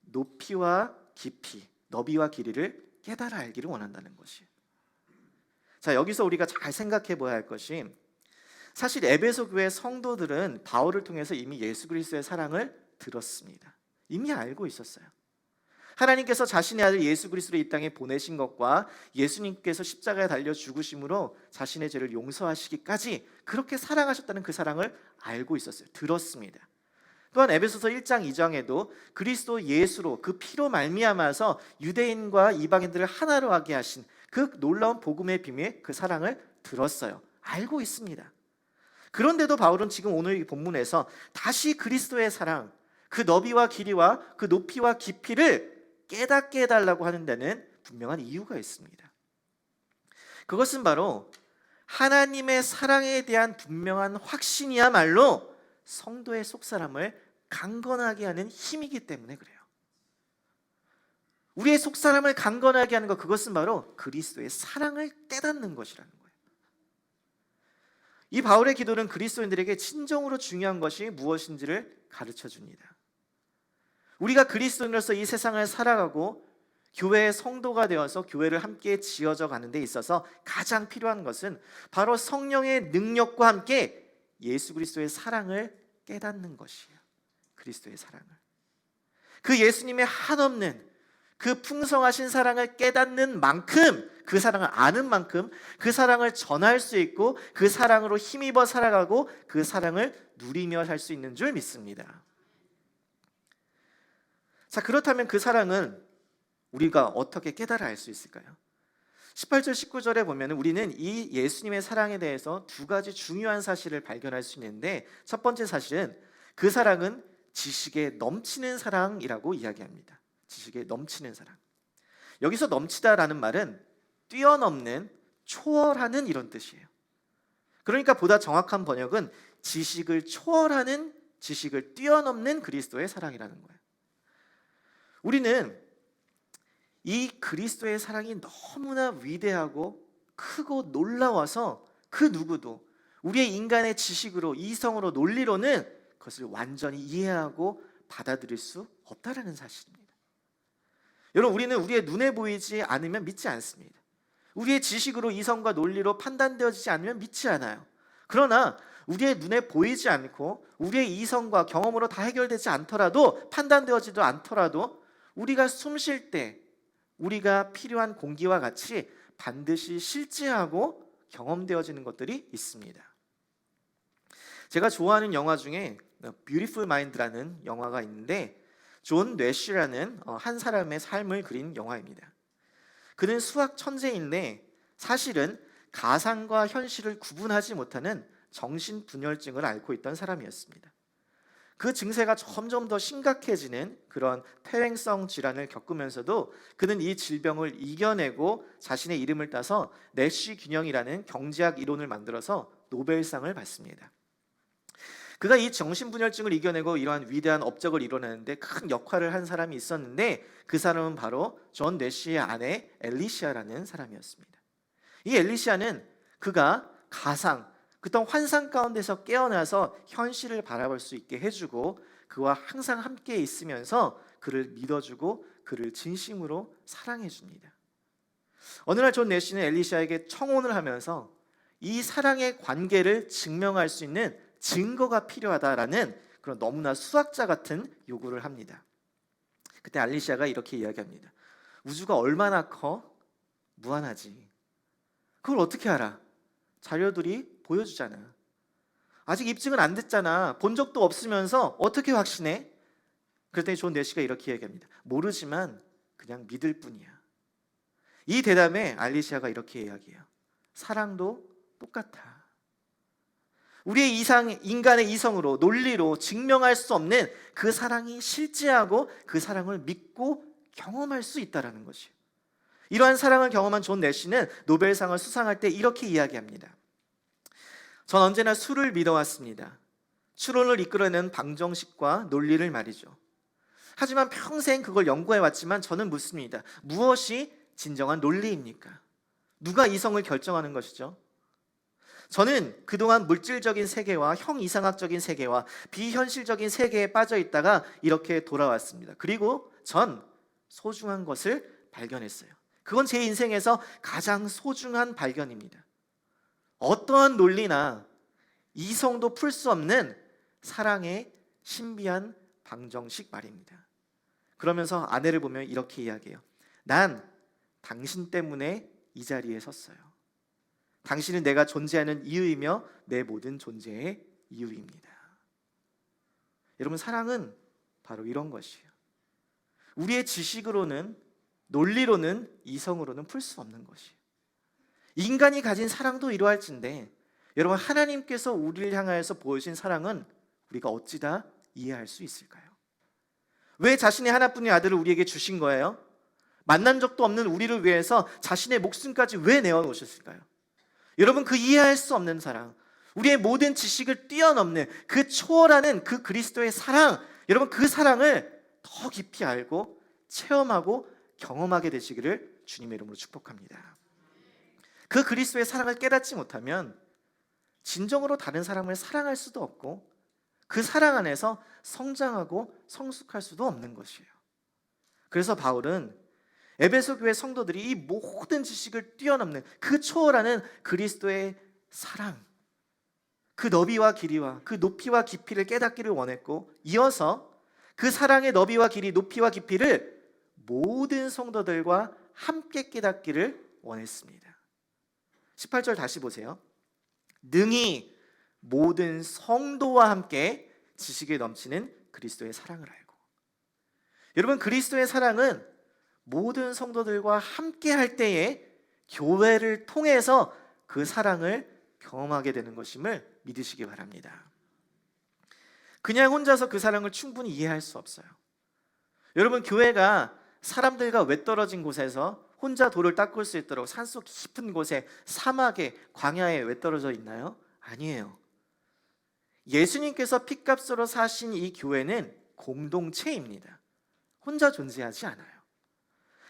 높이와 깊이, 너비와 길이를 깨달아 알기를 원한다는 것이에요. 자, 여기서 우리가 잘 생각해 봐야 할 것이, 사실 에베소 교회 성도들은 바울을 통해서 이미 예수 그리스도의 사랑을 들었습니다. 이미 알고 있었어요. 하나님께서 자신의 아들 예수 그리스도를 이 땅에 보내신 것과 예수님께서 십자가에 달려 죽으심으로 자신의 죄를 용서하시기까지 그렇게 사랑하셨다는 그 사랑을 알고 있었어요. 들었습니다. 또한 에베소서 1장 2장에도 그리스도 예수로 그 피로 말미암아서 유대인과 이방인들을 하나로 하게 하신 그 놀라운 복음의 비밀, 그 사랑을 들었어요. 알고 있습니다. 그런데도 바울은 지금 오늘 이 본문에서 다시 그리스도의 사랑, 그 너비와 길이와 그 높이와 깊이를 깨닫게 해달라고 하는 데는 분명한 이유가 있습니다. 그것은 바로 하나님의 사랑에 대한 분명한 확신이야말로 성도의 속사람을 강건하게 하는 힘이기 때문에 그래요. 우리의 속사람을 강건하게 하는 것, 그것은 바로 그리스도의 사랑을 깨닫는 것이라는 거예요. 이 바울의 기도는 그리스도인들에게 진정으로 중요한 것이 무엇인지를 가르쳐 줍니다. 우리가 그리스도인으로서 이 세상을 살아가고 교회의 성도가 되어서 교회를 함께 지어져 가는 데 있어서 가장 필요한 것은 바로 성령의 능력과 함께 예수 그리스도의 사랑을 깨닫는 것이에요. 그리스도의 사랑을, 그 예수님의 한없는 그 풍성하신 사랑을 깨닫는 만큼, 그 사랑을 아는 만큼 그 사랑을 전할 수 있고 그 사랑으로 힘입어 살아가고 그 사랑을 누리며 살 수 있는 줄 믿습니다. 자, 그렇다면 그 사랑은 우리가 어떻게 깨달아 알 수 있을까요? 18절 19절에 보면 우리는 이 예수님의 사랑에 대해서 두 가지 중요한 사실을 발견할 수 있는데, 첫 번째 사실은 그 사랑은 지식에 넘치는 사랑이라고 이야기합니다. 지식에 넘치는 사랑. 여기서 넘치다라는 말은 뛰어넘는, 초월하는 이런 뜻이에요. 그러니까 보다 정확한 번역은 지식을 초월하는, 지식을 뛰어넘는 그리스도의 사랑이라는 거예요. 우리는 이 그리스도의 사랑이 너무나 위대하고 크고 놀라워서 그 누구도 우리의 인간의 지식으로, 이성으로, 논리로는 그것을 완전히 이해하고 받아들일 수 없다라는 사실입니다. 여러분, 우리는 우리의 눈에 보이지 않으면 믿지 않습니다. 우리의 지식으로, 이성과 논리로 판단되어지지 않으면 믿지 않아요. 그러나 우리의 눈에 보이지 않고 우리의 이성과 경험으로 다 해결되지 않더라도, 판단되어지도 않더라도 우리가 숨 쉴 때 우리가 필요한 공기와 같이 반드시 실제하고 경험되어지는 것들이 있습니다. 제가 좋아하는 영화 중에 뷰티풀 마인드라는 영화가 있는데, 존 뇌쉬라는 한 사람의 삶을 그린 영화입니다. 그는 수학 천재인데 사실은 가상과 현실을 구분하지 못하는 정신분열증을 앓고 있던 사람이었습니다. 그 증세가 점점 더 심각해지는 그런 퇴행성 질환을 겪으면서도 그는 이 질병을 이겨내고 자신의 이름을 따서 내쉬 균형이라는 경제학 이론을 만들어서 노벨상을 받습니다. 그가 이 정신분열증을 이겨내고 이러한 위대한 업적을 이뤄내는데 큰 역할을 한 사람이 있었는데, 그 사람은 바로 존 뇌쉬의 아내 엘리시아라는 사람이었습니다. 이 엘리시아는 그가 가상, 그떤 환상 가운데서 깨어나서 현실을 바라볼 수 있게 해주고 그와 항상 함께 있으면서 그를 믿어주고 그를 진심으로 사랑해줍니다. 어느 날 존 뇌쉬는 엘리시아에게 청혼을 하면서 이 사랑의 관계를 증명할 수 있는 증거가 필요하다라는 그런 너무나 수학자 같은 요구를 합니다. 그때 엘리시아가 이렇게 이야기합니다. 우주가 얼마나 커? 무한하지. 그걸 어떻게 알아? 자료들이 보여주잖아. 아직 입증은 안 됐잖아. 본 적도 없으면서 어떻게 확신해? 그랬더니 존 뇌쉬가 이렇게 얘기합니다. 모르지만 그냥 믿을 뿐이야. 이 대답에 알리시아가 이렇게 이야기해요. 사랑도 똑같아. 우리의 인간의 이성으로, 논리로 증명할 수 없는 그 사랑이 실제하고 그 사랑을 믿고 경험할 수 있다는 것이에요. 이러한 사랑을 경험한 존 뇌쉬는 노벨상을 수상할 때 이렇게 이야기합니다. 전 언제나 수를 믿어왔습니다. 추론을 이끌어내는 방정식과 논리를 말이죠. 하지만 평생 그걸 연구해왔지만 저는 묻습니다. 무엇이 진정한 논리입니까? 누가 이성을 결정하는 것이죠? 저는 그동안 물질적인 세계와 형이상학적인 세계와 비현실적인 세계에 빠져 있다가 이렇게 돌아왔습니다. 그리고 전 소중한 것을 발견했어요. 그건 제 인생에서 가장 소중한 발견입니다. 어떠한 논리나 이성도 풀 수 없는 사랑의 신비한 방정식 말입니다. 그러면서 아내를 보면 이렇게 이야기해요. 난 당신 때문에 이 자리에 섰어요. 당신은 내가 존재하는 이유이며 내 모든 존재의 이유입니다. 여러분, 사랑은 바로 이런 것이에요. 우리의 지식으로는, 논리로는, 이성으로는 풀 수 없는 것이에요. 인간이 가진 사랑도 이러할진데, 여러분, 하나님께서 우리를 향하여서 보여주신 사랑은 우리가 어찌 다 이해할 수 있을까요? 왜 자신의 하나뿐인 아들을 우리에게 주신 거예요? 만난 적도 없는 우리를 위해서 자신의 목숨까지 왜 내어놓으셨을까요? 여러분, 그 이해할 수 없는 사랑, 우리의 모든 지식을 뛰어넘는 그 초월하는 그 그리스도의 사랑, 여러분, 그 사랑을 더 깊이 알고 체험하고 경험하게 되시기를 주님의 이름으로 축복합니다. 그 그리스도의 사랑을 깨닫지 못하면 진정으로 다른 사람을 사랑할 수도 없고 그 사랑 안에서 성장하고 성숙할 수도 없는 것이에요. 그래서 바울은 에베소 교회 성도들이 이 모든 지식을 뛰어넘는 그 초월하는 그리스도의 사랑, 그 너비와 길이와 그 높이와 깊이를 깨닫기를 원했고, 이어서 그 사랑의 너비와 길이, 높이와 깊이를 모든 성도들과 함께 깨닫기를 원했습니다. 18절 다시 보세요. 능히 모든 성도와 함께 지식에 넘치는 그리스도의 사랑을 알고. 여러분, 그리스도의 사랑은 모든 성도들과 함께 할 때에 교회를 통해서 그 사랑을 경험하게 되는 것임을 믿으시기 바랍니다. 그냥 혼자서 그 사랑을 충분히 이해할 수 없어요. 여러분, 교회가 사람들과 외떨어진 곳에서 혼자 돌을 닦을 수 있도록 산속 깊은 곳에, 사막에, 광야에 외떨어져 있나요? 아니에요. 예수님께서 핏값으로 사신 이 교회는 공동체입니다. 혼자 존재하지 않아요.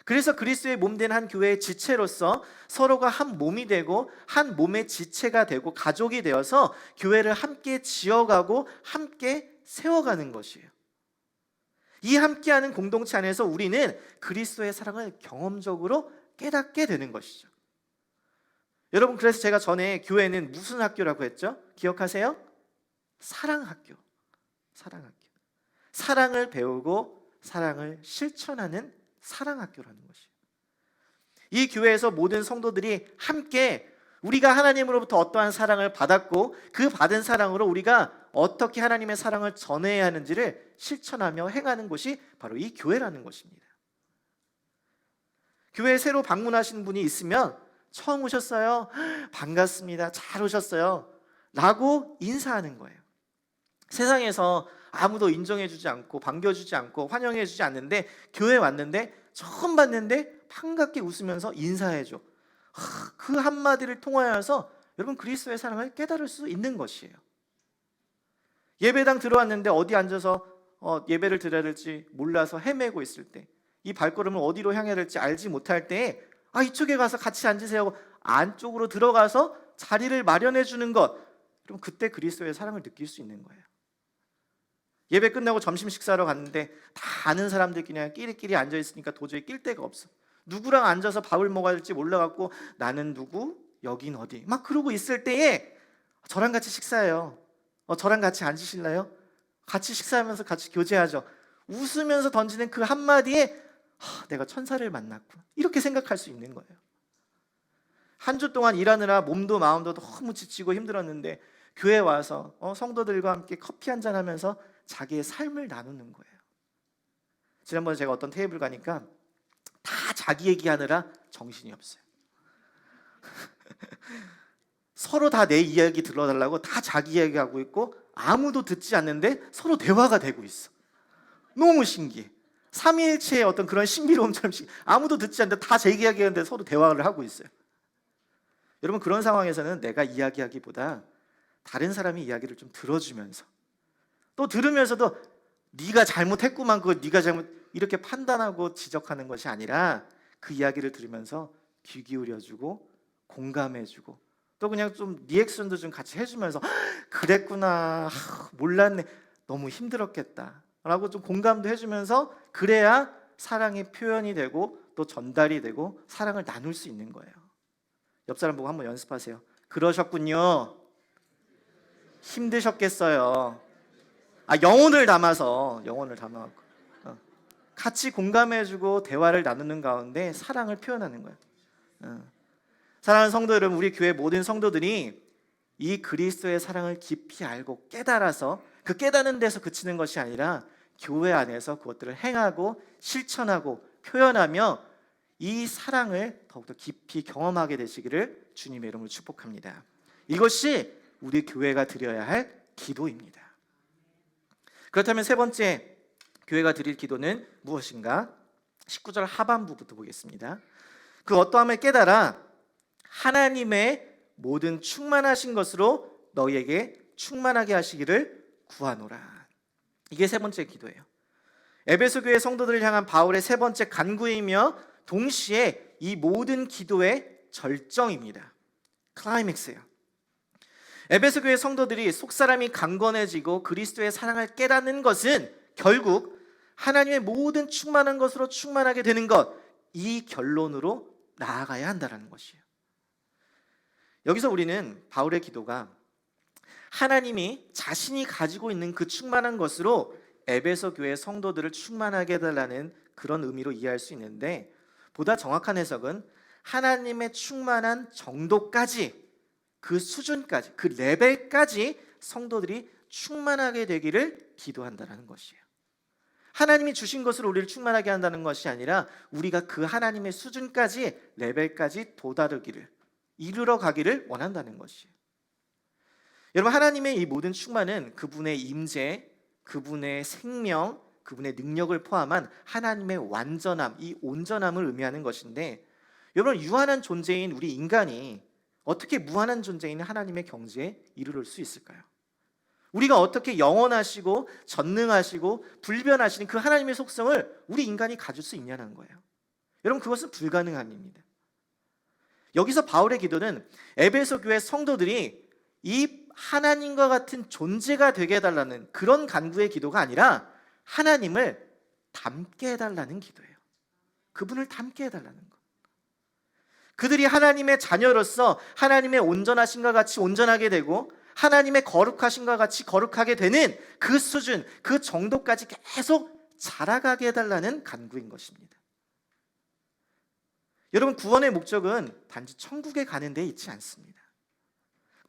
그래서 그리스도의 몸된 한 교회의 지체로서 서로가 한 몸이 되고 한 몸의 지체가 되고 가족이 되어서 교회를 함께 지어가고 함께 세워가는 것이에요. 이 함께하는 공동체 안에서 우리는 그리스도의 사랑을 경험적으로 깨닫게 되는 것이죠. 여러분, 그래서 제가 전에 교회는 무슨 학교라고 했죠? 기억하세요? 사랑학교. 사랑학교. 사랑을 배우고 사랑을 실천하는 사랑학교라는 것이에요. 이 교회에서 모든 성도들이 함께 우리가 하나님으로부터 어떠한 사랑을 받았고 그 받은 사랑으로 우리가 어떻게 하나님의 사랑을 전해야 하는지를 실천하며 행하는 곳이 바로 이 교회라는 것입니다. 교회에 새로 방문하신 분이 있으면 처음 오셨어요? 반갑습니다. 잘 오셨어요. 라고 인사하는 거예요. 세상에서 아무도 인정해주지 않고 반겨주지 않고 환영해주지 않는데 교회에 왔는데 처음 봤는데 반갑게 웃으면서 인사해줘. 그 한마디를 통하여서 여러분 그리스도의 사랑을 깨달을 수 있는 것이에요. 예배당 들어왔는데 어디 앉아서 예배를 드려야 될지 몰라서 헤매고 있을 때, 이 발걸음을 어디로 향해야 될지 알지 못할 때에 이쪽에 가서 같이 앉으세요 하고 안쪽으로 들어가서 자리를 마련해 주는 것, 그럼 그때 그리스도의 사랑을 느낄 수 있는 거예요. 예배 끝나고 점심 식사하러 갔는데 다 아는 사람들끼리 그냥 끼리끼리 앉아 있으니까 도저히 낄 데가 없어. 누구랑 앉아서 밥을 먹어야 될지 몰라갖고 나는 누구, 여긴 어디 막 그러고 있을 때에 저랑 같이 식사해요. 저랑 같이 앉으실래요? 같이 식사하면서 같이 교제하죠. 웃으면서 던지는 그 한마디에 내가 천사를 만났구나, 이렇게 생각할 수 있는 거예요. 한 주 동안 일하느라 몸도 마음도 너무 지치고 힘들었는데 교회 와서 성도들과 함께 커피 한잔 하면서 자기의 삶을 나누는 거예요. 지난번에 제가 어떤 테이블 가니까 다 자기 얘기하느라 정신이 없어요. 서로 다 내 이야기 들어달라고 다 자기 이야기하고 있고 아무도 듣지 않는데 서로 대화가 되고 있어. 너무 신기해. 삼위일체의 어떤 그런 신비로움처럼 아무도 듣지 않는데 다 제 이야기하는데 서로 대화를 하고 있어요. 여러분 그런 상황에서는 내가 이야기하기보다 다른 사람이 이야기를 좀 들어주면서 또 들으면서도 네가 잘못했구만, 그거 네가 잘못, 이렇게 판단하고 지적하는 것이 아니라 그 이야기를 들으면서 귀 기울여주고 공감해주고 또 그냥 좀 리액션도 좀 같이 해주면서 그랬구나, 몰랐네, 너무 힘들었겠다 라고 좀 공감도 해주면서, 그래야 사랑이 표현이 되고 또 전달이 되고 사랑을 나눌 수 있는 거예요. 옆 사람 보고 한번 연습하세요. 그러셨군요. 힘드셨겠어요. 영혼을 담아서 같이 공감해주고 대화를 나누는 가운데 사랑을 표현하는 거예요. 사랑하는 성도 여러분, 우리 교회 모든 성도들이 이 그리스도의 사랑을 깊이 알고 깨달아서 그 깨닫는 데서 그치는 것이 아니라 교회 안에서 그것들을 행하고 실천하고 표현하며 이 사랑을 더욱더 깊이 경험하게 되시기를 주님의 이름으로 축복합니다. 이것이 우리 교회가 드려야 할 기도입니다. 그렇다면 세 번째 교회가 드릴 기도는 무엇인가? 19절 하반부부터 보겠습니다. 그 어떠함을 깨달아 하나님의 모든 충만하신 것으로 너희에게 충만하게 하시기를 구하노라. 이게 세 번째 기도예요. 에베소 교회 성도들을 향한 바울의 세 번째 간구이며 동시에 이 모든 기도의 절정입니다. 클라이맥스예요. 에베소 교회 성도들이 속사람이 강건해지고 그리스도의 사랑을 깨닫는 것은 결국 하나님의 모든 충만한 것으로 충만하게 되는 것, 이 결론으로 나아가야 한다는 것이에요. 여기서 우리는 바울의 기도가 하나님이 자신이 가지고 있는 그 충만한 것으로 에베소 교회 성도들을 충만하게 해달라는 그런 의미로 이해할 수 있는데, 보다 정확한 해석은 하나님의 충만한 정도까지, 그 수준까지, 그 레벨까지 성도들이 충만하게 되기를 기도한다는 것이에요. 하나님이 주신 것으로 우리를 충만하게 한다는 것이 아니라 우리가 그 하나님의 수준까지, 레벨까지 도달하기를, 이르러 가기를 원한다는 것이에요. 여러분, 하나님의 이 모든 충만은 그분의 임재, 그분의 생명, 그분의 능력을 포함한 하나님의 완전함, 이 온전함을 의미하는 것인데, 여러분, 유한한 존재인 우리 인간이 어떻게 무한한 존재인 하나님의 경지에 이르를 수 있을까요? 우리가 어떻게 영원하시고 전능하시고 불변하시는 그 하나님의 속성을 우리 인간이 가질 수 있냐는 거예요. 여러분, 그것은 불가능한 일입니다. 여기서 바울의 기도는 에베소 교회 성도들이 이 하나님과 같은 존재가 되게 해달라는 그런 간구의 기도가 아니라 하나님을 닮게 해달라는 기도예요. 그분을 닮게 해달라는 것. 그들이 하나님의 자녀로서 하나님의 온전하신과 같이 온전하게 되고 하나님의 거룩하신과 같이 거룩하게 되는 그 수준, 그 정도까지 계속 자라가게 해달라는 간구인 것입니다. 여러분, 구원의 목적은 단지 천국에 가는 데 있지 않습니다.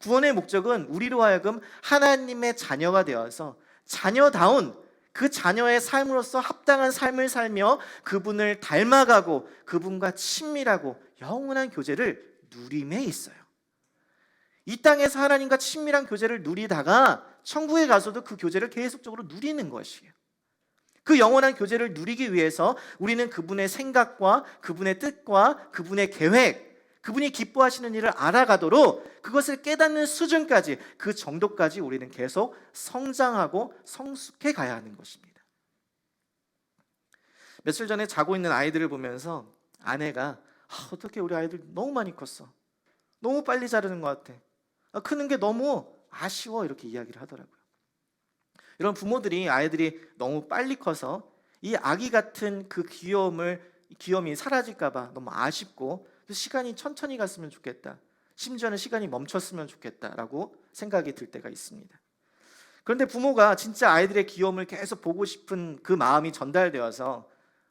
구원의 목적은 우리로 하여금 하나님의 자녀가 되어서 자녀다운 그 자녀의 삶으로서 합당한 삶을 살며 그분을 닮아가고 그분과 친밀하고 영원한 교제를 누림에 있어요. 이 땅에서 하나님과 친밀한 교제를 누리다가 천국에 가서도 그 교제를 계속적으로 누리는 것이에요. 그 영원한 교제를 누리기 위해서 우리는 그분의 생각과 그분의 뜻과 그분의 계획, 그분이 기뻐하시는 일을 알아가도록 그것을 깨닫는 수준까지, 그 정도까지 우리는 계속 성장하고 성숙해 가야 하는 것입니다. 며칠 전에 자고 있는 아이들을 보면서 아내가 어떻게 우리 아이들 너무 많이 컸어, 너무 빨리 자르는 것 같아, 크는 게 너무 아쉬워, 이렇게 이야기를 하더라고요. 이런 부모들이 아이들이 너무 빨리 커서 이 아기 같은 그 귀여움이 사라질까 봐 너무 아쉽고, 시간이 천천히 갔으면 좋겠다, 심지어는 시간이 멈췄으면 좋겠다라고 생각이 들 때가 있습니다. 그런데 부모가 진짜 아이들의 귀여움을 계속 보고 싶은 그 마음이 전달되어서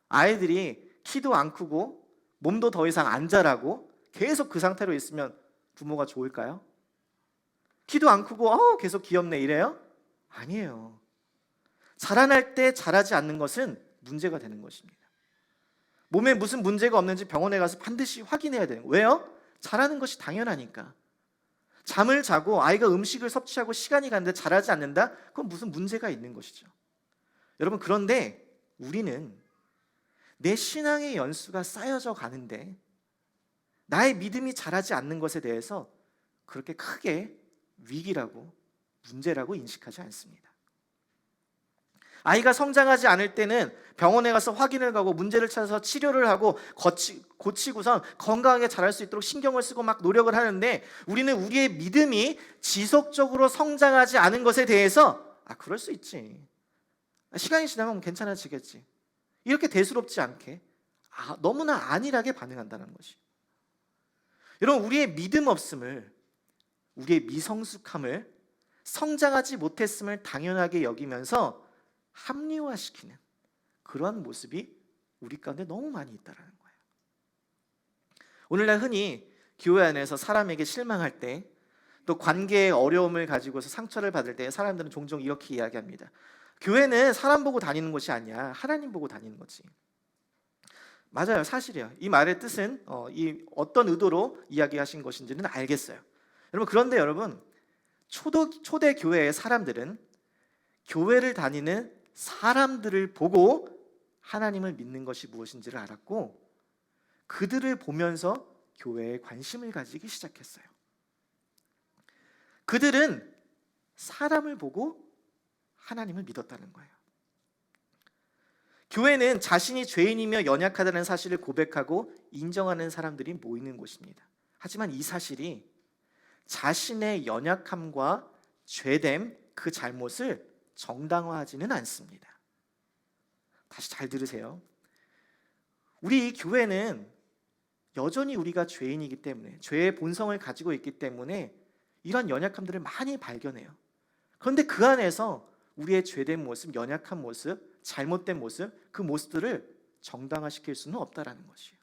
아이들이 키도 안 크고 몸도 더 이상 안 자라고 계속 그 상태로 있으면 부모가 좋을까요? 키도 안 크고 계속 귀엽네 이래요? 아니에요. 자라날 때 자라지 않는 것은 문제가 되는 것입니다. 몸에 무슨 문제가 없는지 병원에 가서 반드시 확인해야 돼요. 왜요? 자라는 것이 당연하니까. 잠을 자고 아이가 음식을 섭취하고 시간이 가는데 자라지 않는다? 그건 무슨 문제가 있는 것이죠. 여러분, 그런데 우리는 내 신앙의 연수가 쌓여져 가는데 나의 믿음이 자라지 않는 것에 대해서 그렇게 크게 위기라고, 문제라고 인식하지 않습니다. 아이가 성장하지 않을 때는 병원에 가서 확인을 가고 문제를 찾아서 치료를 하고 고치고선 건강하게 자랄 수 있도록 신경을 쓰고 막 노력을 하는데, 우리는 우리의 믿음이 지속적으로 성장하지 않은 것에 대해서 그럴 수 있지, 시간이 지나면 괜찮아지겠지, 이렇게 대수롭지 않게 너무나 안일하게 반응한다는 것이. 여러분, 우리의 믿음 없음을, 우리의 미성숙함을, 성장하지 못했음을 당연하게 여기면서 합리화시키는 그러한 모습이 우리 가운데 너무 많이 있다는 거예요. 오늘날 흔히 교회 안에서 사람에게 실망할 때, 또 관계의 어려움을 가지고서 상처를 받을 때 사람들은 종종 이렇게 이야기합니다. 교회는 사람 보고 다니는 것이 아니야, 하나님 보고 다니는 거지. 맞아요, 사실이에요. 이 말의 뜻은 이 어떤 의도로 이야기하신 것인지는 알겠어요. 여러분, 그런데 여러분, 초대 교회의 사람들은 교회를 다니는 사람들을 보고 하나님을 믿는 것이 무엇인지를 알았고, 그들을 보면서 교회에 관심을 가지기 시작했어요. 그들은 사람을 보고 하나님을 믿었다는 거예요. 교회는 자신이 죄인이며 연약하다는 사실을 고백하고 인정하는 사람들이 모이는 곳입니다. 하지만 이 사실이 자신의 연약함과 죄됨, 그 잘못을 정당화하지는 않습니다. 다시 잘 들으세요. 우리 교회는 여전히 우리가 죄인이기 때문에, 죄의 본성을 가지고 있기 때문에 이런 연약함들을 많이 발견해요. 그런데 그 안에서 우리의 죄된 모습, 연약한 모습, 잘못된 모습, 그 모습들을 정당화시킬 수는 없다라는 것이에요.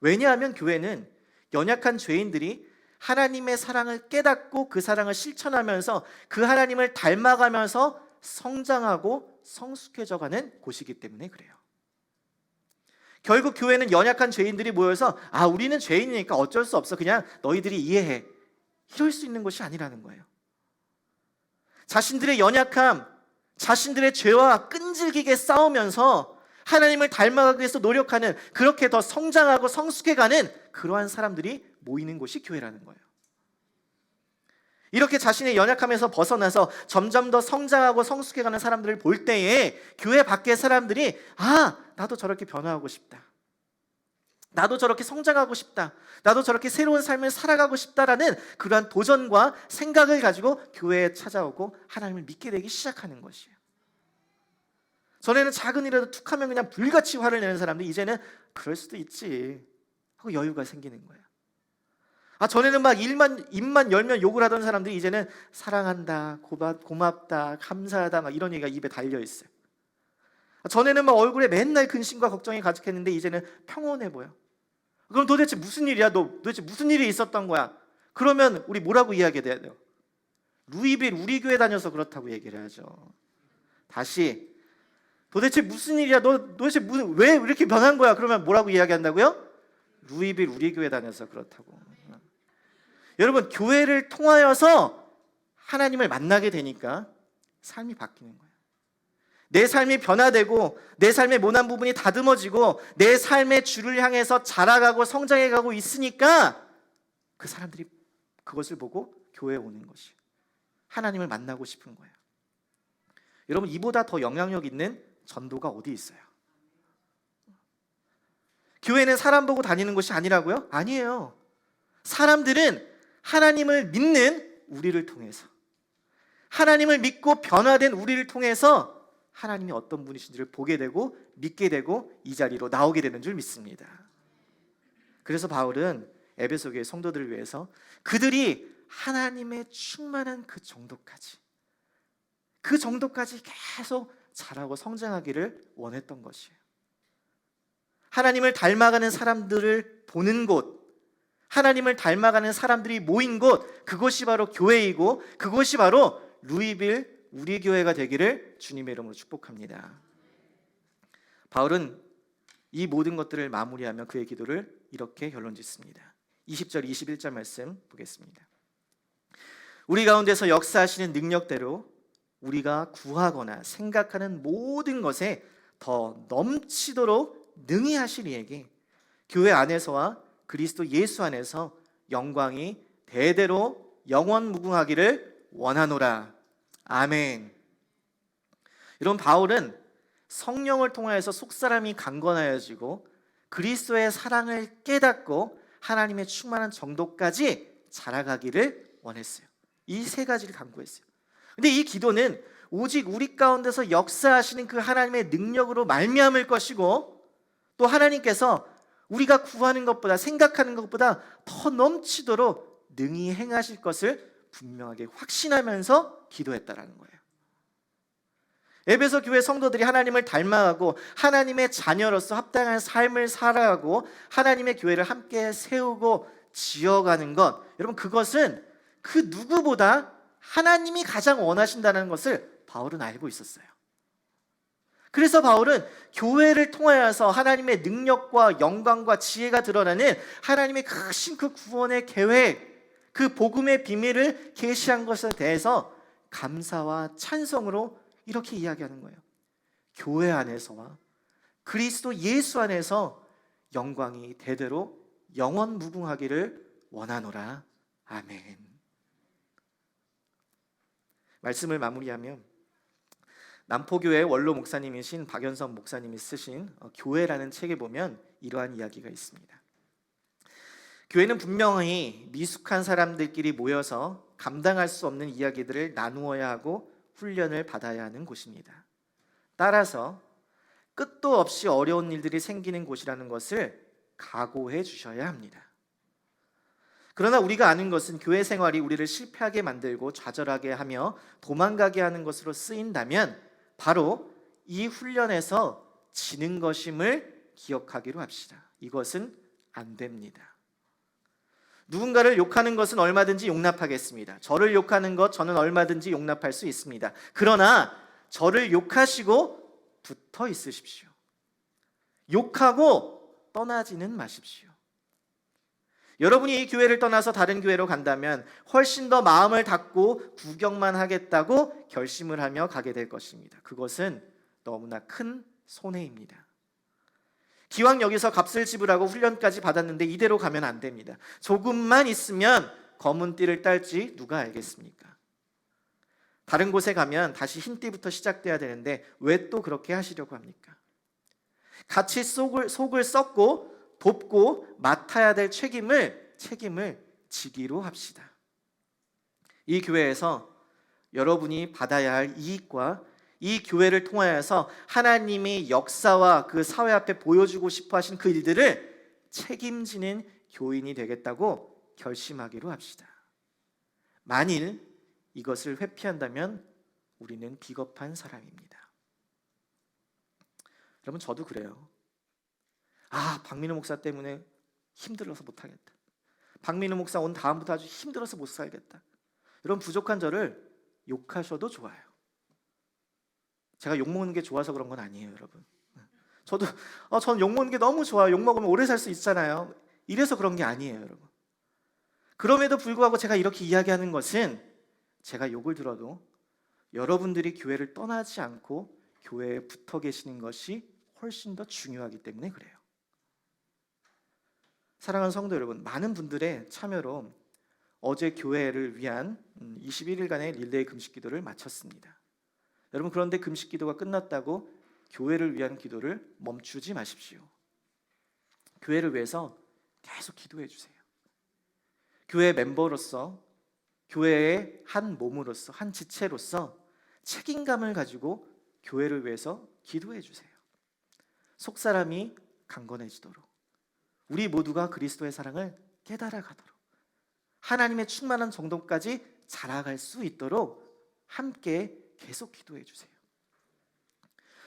왜냐하면 교회는 연약한 죄인들이 하나님의 사랑을 깨닫고 그 사랑을 실천하면서 그 하나님을 닮아가면서 성장하고 성숙해져가는 곳이기 때문에 그래요. 결국 교회는 연약한 죄인들이 모여서 우리는 죄인이니까 어쩔 수 없어, 그냥 너희들이 이해해, 이럴 수 있는 것이 아니라는 거예요. 자신들의 연약함, 자신들의 죄와 끈질기게 싸우면서 하나님을 닮아가기 위해서 노력하는, 그렇게 더 성장하고 성숙해가는 그러한 사람들이 모이는 곳이 교회라는 거예요. 이렇게 자신의 연약함에서 벗어나서 점점 더 성장하고 성숙해가는 사람들을 볼 때에 교회 밖의 사람들이 나도 저렇게 변화하고 싶다, 나도 저렇게 성장하고 싶다, 나도 저렇게 새로운 삶을 살아가고 싶다라는 그러한 도전과 생각을 가지고 교회에 찾아오고 하나님을 믿게 되기 시작하는 것이에요. 전에는 작은 일이라도 툭 하면 그냥 불같이 화를 내는 사람들이 이제는 그럴 수도 있지 하고 여유가 생기는 거예요. 전에는 막 입만 열면 욕을 하던 사람들이 이제는 사랑한다, 고맙다, 감사하다 막 이런 얘기가 입에 달려 있어요. 전에는 막 얼굴에 맨날 근심과 걱정이 가득했는데 이제는 평온해 보여. 그럼 도대체 무슨 일이야? 너 도대체 무슨 일이 있었던 거야? 그러면 우리 뭐라고 이야기해야 돼요? 루이빌 우리 교회 다녀서 그렇다고 얘기를 하죠. 다시 도대체 무슨 일이야? 너 도대체 왜 이렇게 변한 거야? 그러면 뭐라고 이야기한다고요? 루이빌 우리 교회 다녀서 그렇다고. 여러분, 교회를 통하여서 하나님을 만나게 되니까 삶이 바뀌는 거예요. 내 삶이 변화되고 내 삶의 모난 부분이 다듬어지고 내 삶의 주를 향해서 자라가고 성장해가고 있으니까 그 사람들이 그것을 보고 교회에 오는 것이에요. 하나님을 만나고 싶은 거예요. 여러분, 이보다 더 영향력 있는 전도가 어디 있어요? 교회는 사람 보고 다니는 곳이 아니라고요? 아니에요. 사람들은 하나님을 믿는 우리를 통해서, 하나님을 믿고 변화된 우리를 통해서 하나님이 어떤 분이신지를 보게 되고 믿게 되고 이 자리로 나오게 되는 줄 믿습니다. 그래서 바울은 에베소 교회 성도들을 위해서 그들이 하나님의 충만한 그 정도까지 계속 자라고 성장하기를 원했던 것이에요. 하나님을 닮아가는 사람들을 보는 곳, 하나님을 닮아가는 사람들이 모인 곳, 그것이 바로 교회이고 그것이 바로 루이빌 우리 교회가 되기를 주님의 이름으로 축복합니다. 바울은 이 모든 것들을 마무리하며 그의 기도를 이렇게 결론 짓습니다. 20절 21절 말씀 보겠습니다. 우리 가운데서 역사하시는 능력대로 우리가 구하거나 생각하는 모든 것에 더 넘치도록 능히 하실 이에게 교회 안에서와 그리스도 예수 안에서 영광이 대대로 영원 무궁하기를 원하노라. 아멘. 여러분, 바울은 성령을 통하여서 속사람이 강건하여지고 그리스도의 사랑을 깨닫고 하나님의 충만한 정도까지 자라가기를 원했어요. 이 세 가지를 강구했어요. 근데 이 기도는 오직 우리 가운데서 역사하시는 그 하나님의 능력으로 말미암을 것이고 또 하나님께서 우리가 구하는 것보다 생각하는 것보다 더 넘치도록 능히 행하실 것을 분명하게 확신하면서 기도했다라는 거예요. 에베소 교회 성도들이 하나님을 닮아가고 하나님의 자녀로서 합당한 삶을 살아가고 하나님의 교회를 함께 세우고 지어가는 것, 여러분, 그것은 그 누구보다 하나님이 가장 원하신다는 것을 바울은 알고 있었어요. 그래서 바울은 교회를 통하여서 하나님의 능력과 영광과 지혜가 드러나는 하나님의 크신 그 구원의 계획, 그 복음의 비밀을 계시한 것에 대해서 감사와 찬성으로 이렇게 이야기하는 거예요. 교회 안에서와 그리스도 예수 안에서 영광이 대대로 영원 무궁하기를 원하노라. 아멘. 말씀을 마무리하면 남포교회 원로 목사님이신 박연선 목사님이 쓰신 교회라는 책에 보면 이러한 이야기가 있습니다. 교회는 분명히 미숙한 사람들끼리 모여서 감당할 수 없는 이야기들을 나누어야 하고 훈련을 받아야 하는 곳입니다. 따라서 끝도 없이 어려운 일들이 생기는 곳이라는 것을 각오해 주셔야 합니다. 그러나 우리가 아는 것은 교회 생활이 우리를 실패하게 만들고 좌절하게 하며 도망가게 하는 것으로 쓰인다면 바로 이 훈련에서 지는 것임을 기억하기로 합시다. 이것은 안 됩니다. 누군가를 욕하는 것은 얼마든지 용납하겠습니다. 저를 욕하는 것 저는 얼마든지 용납할 수 있습니다. 그러나 저를 욕하시고 붙어 있으십시오. 욕하고 떠나지는 마십시오. 여러분이 이 교회를 떠나서 다른 교회로 간다면 훨씬 더 마음을 닫고 구경만 하겠다고 결심을 하며 가게 될 것입니다. 그것은 너무나 큰 손해입니다. 기왕 여기서 값을 지불하고 훈련까지 받았는데 이대로 가면 안 됩니다. 조금만 있으면 검은 띠를 딸지 누가 알겠습니까? 다른 곳에 가면 다시 흰 띠부터 시작돼야 되는데 왜 또 그렇게 하시려고 합니까? 같이 속을 썩고 돕고 맡아야 될 책임을 지기로 합시다. 이 교회에서 여러분이 받아야 할 이익과 이 교회를 통하여서 하나님이 역사와 그 사회 앞에 보여주고 싶어 하신 그 일들을 책임지는 교인이 되겠다고 결심하기로 합시다. 만일 이것을 회피한다면 우리는 비겁한 사람입니다. 여러분, 저도 그래요. 박민우 목사 때문에 힘들어서 못하겠다. 박민우 목사 온 다음부터 아주 힘들어서 못 살겠다. 이런 부족한 저를 욕하셔도 좋아요. 제가 욕먹는 게 좋아서 그런 건 아니에요, 여러분. 저는 욕먹는 게 너무 좋아요. 욕먹으면 오래 살 수 있잖아요. 이래서 그런 게 아니에요, 여러분. 그럼에도 불구하고 제가 이렇게 이야기하는 것은 제가 욕을 들어도 여러분들이 교회를 떠나지 않고 교회에 붙어 계시는 것이 훨씬 더 중요하기 때문에 그래요. 사랑하는 성도 여러분, 많은 분들의 참여로 어제 교회를 위한 21일간의 릴레이 금식 기도를 마쳤습니다. 여러분, 그런데 금식 기도가 끝났다고 교회를 위한 기도를 멈추지 마십시오. 교회를 위해서 계속 기도해 주세요. 교회 멤버로서, 교회의 한 몸으로서, 한 지체로서 책임감을 가지고 교회를 위해서 기도해 주세요. 속사람이 강건해지도록, 우리 모두가 그리스도의 사랑을 깨달아가도록, 하나님의 충만한 정도까지 자라갈 수 있도록 함께 계속 기도해 주세요.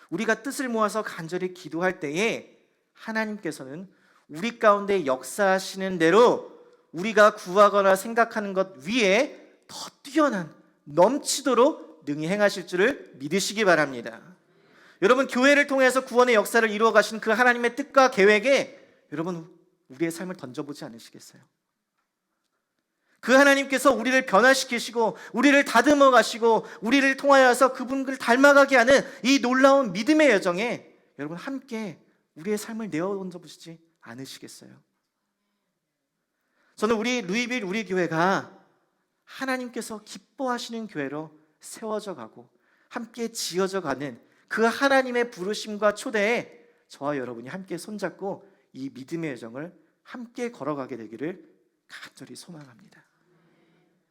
우리가 뜻을 모아서 간절히 기도할 때에 하나님께서는 우리 가운데 역사하시는 대로 우리가 구하거나 생각하는 것 위에 더 뛰어난, 넘치도록 능히 행하실 줄을 믿으시기 바랍니다. 여러분, 교회를 통해서 구원의 역사를 이루어 가신 그 하나님의 뜻과 계획에 여러분, 우리의 삶을 던져보지 않으시겠어요? 그 하나님께서 우리를 변화시키시고 우리를 다듬어 가시고 우리를 통하여서 그분을 닮아가게 하는 이 놀라운 믿음의 여정에 여러분, 함께 우리의 삶을 내어 던져보시지 않으시겠어요? 저는 우리 루이빌, 우리 교회가 하나님께서 기뻐하시는 교회로 세워져 가고 함께 지어져 가는 그 하나님의 부르심과 초대에 저와 여러분이 함께 손잡고 이 믿음의 여정을 함께 걸어가게 되기를 간절히 소망합니다.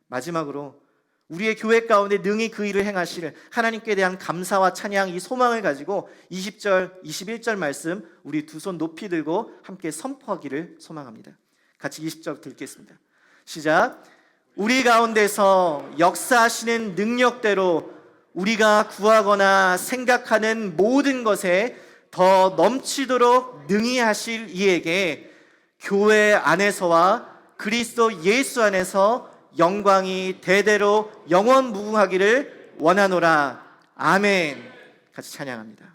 마지막으로 우리의 교회 가운데 능히 그 일을 행하실 하나님께 대한 감사와 찬양, 이 소망을 가지고 20절, 21절 말씀 우리 두 손 높이 들고 함께 선포하기를 소망합니다. 같이 20절 읽겠습니다. 시작. 우리 가운데서 역사하시는 능력대로 우리가 구하거나 생각하는 모든 것에 더 넘치도록 능히 하실 이에게 교회 안에서와 그리스도 예수 안에서 영광이 대대로 영원 무궁하기를 원하노라. 아멘. 같이 찬양합니다.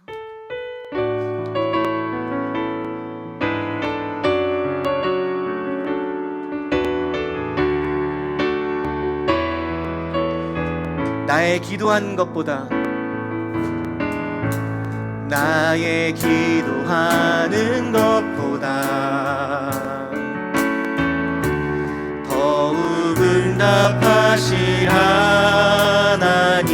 나의 기도한 것보다, 나의 기도하는 것보다 더욱 응답하실 하나님,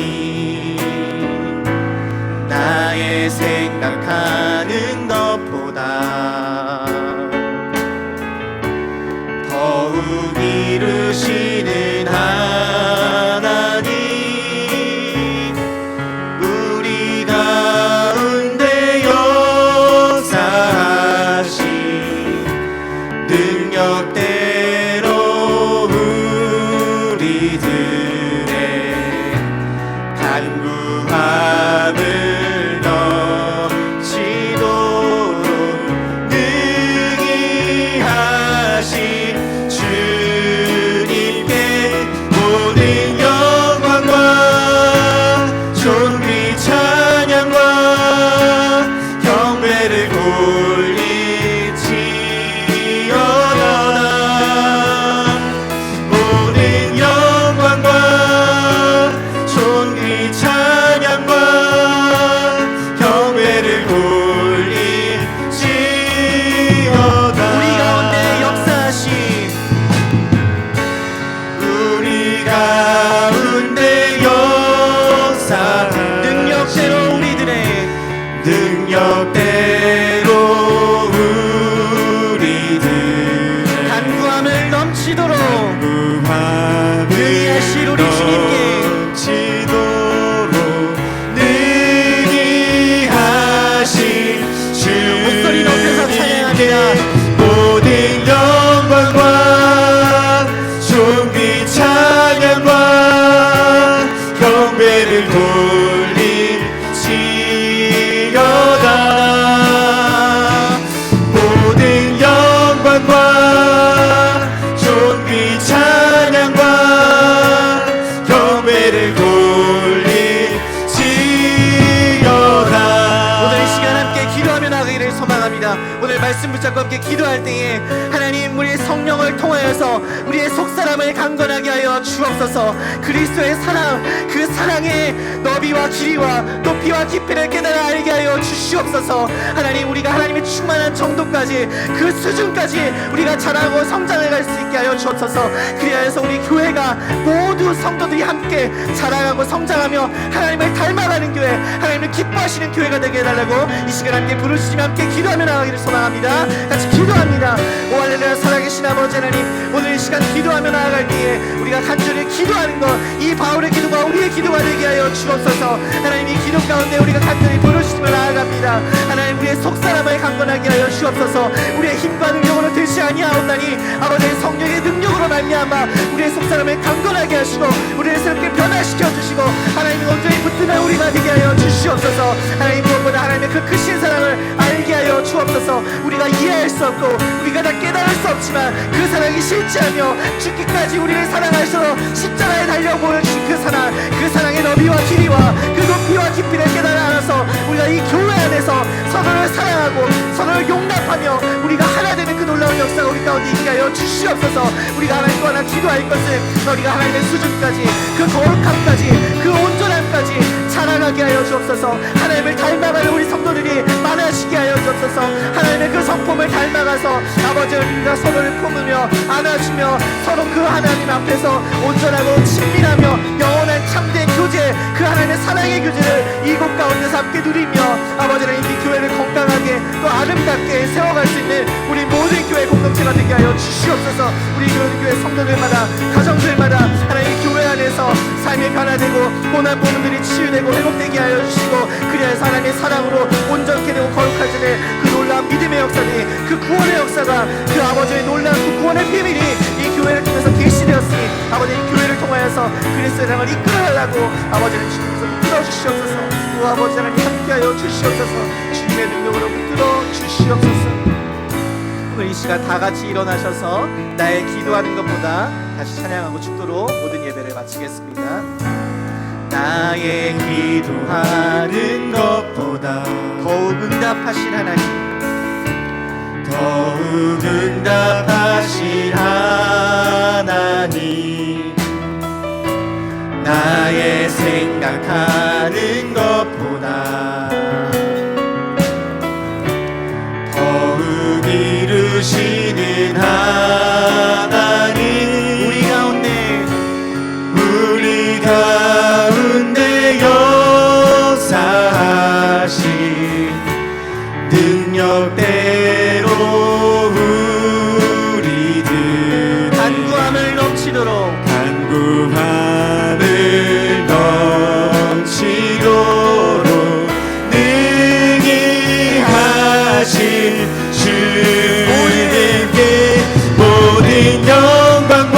나의 생각하는 것보다 더욱 이루시는 하나님, 우리 가운데 역사하신 능력대로 우리들의 간구함을 넘치도록 능히 하신 주님께 모든 영광과 존귀 찬양과 경배를 올리지어다. 모든 영광과 존귀 찬양과 경배를 올리지어다. 우리 가운데 역사하신, 우리 가운데 역사하신 능력대로 우리들의 능력대로 우리들의 간구함을 넘치도록 능히 하실 우리 주님께 능히 하실 목소리 높여서 찬양합니다. 모든 영광과 붙잡고 함께 기도할 때에 하나님 우리의 성령을 통하여서 우리의 속사람을 강건하게 하여 주옵소서. 그리스도의 사랑, 그 사랑의 너비와 길이와 높이와 깊이를 깨달아 알게 하여 주시옵소서. 하나님 우리가 하나님의 충만한 정도까지, 그 수준까지 우리가 자라고 성장해 갈 수 있게 하여 주옵소서. 그리하여서 우리 교회가 모두 성도들이 함께 자라가고 성장하며 하나님을 닮아가는 교회, 하나님을 기뻐하시는 교회가 되게 해달라고 이 시간 함께 부르시며 함께 기도하며 나가기를 소망합니다. 같이 기도합니다. 오 할렐루야. 살아계신 아버지 하나님, 오늘 이 시간 기도하며 나아갈 때에 우리가 간절히 기도하는 것, 이 바울의 기도가 우리의 기도가 되게 하여 주옵소서. 하나님 이 기도 가운데 우리가 간절히 부르시며 나아갑니다. 하나님 우리의 속사람을 강건하게 하여 주옵소서. 우리의 힘과 능력으로 되지 아니하옵나니 아버지의 성령의 능력으로 말미암아 우리의 속사람을 강건하게 하시고 우리를 새롭게 변화시켜 주시고 하나님이 온전히 붙드는 우리가 되게 하여 주시옵소서. 하나님 무엇보다 하나님의 그 크신 사랑을 알게 하여 주옵소서. 우리가 이해할 수 없고 우리가 다 깨달을 수 없지만 그 사랑이 실체하며 죽기까지 우리를 사랑하셔서 십자가에 달려 보여주신 그 사랑, 그 사랑의 너비와 길이와 그 높이와 깊이를 깨달아 알아서 우리가 이 교회 안에서 서로를 사랑하고 서로를 용납하며 우리가 하나 되는 그 놀라운 역사가 우리 가운데 있게 하여 주시옵소서. 우리가 하나님과 하나 기도할 것은 우리가 하나님의 수준까지, 그 거룩함까지, 그 온전함까지 자라가게 하여 주옵소서. 하나님을 닮아가는 우리 성도들이 많아지게 하여 주옵소서. 하나님의 그 성품을 닮아가서 아버지를 우리가 서로를 품으며 안아주며 서로 그 하나님 앞에서 온전하고 친밀하며 영원한 참된 교제, 그 하나님의 사랑의 교제를 이곳 가운데서 함께 누리며 아버지는 이 교회를 건강하게 또 아름답게 세워갈 수 있는 우리 모든 교회 공동체가 되게 하여 주시옵소서. 우리 교회 성도들마다, 가정들마다 하나님의 교회 안에서 삶이 변화되고 고난 고문들이 치유되고 회복되게 하여 주시고 그리하여서 하나님의 사랑으로 온전케 되고 거룩해지는 그 놀라운 믿음의 역사들이, 그 구원의 역사가, 그 아버지의 놀라운 그 구원의 비밀이 이 교회를 통해서 계시되었으니 아버지 이 교회를 통하여서 그리스도의 사랑을 이끌어달라고 아버지는 주님께서 이끌어 주시옵소서. 또 아버지 하나님 함께하여 주시옵소서. 주님의 능력으로 이끌어 주시옵소서. 오늘 이 시간 다 같이 일어나셔서 나의 기도하는 것보다 다시 찬양하고 축도로 모든 예배를 마치겠습니다. 나의 기도하는 것보다 더욱 응답하신 하나님, 더욱 응답하신 하나님, 나의 생각하는 것보다 더욱 이루시는 하나님, 우리 가운데 역사하신 능력대로 우리들 간구함을 넘치도록 능히 하신 주님께 모든 영광과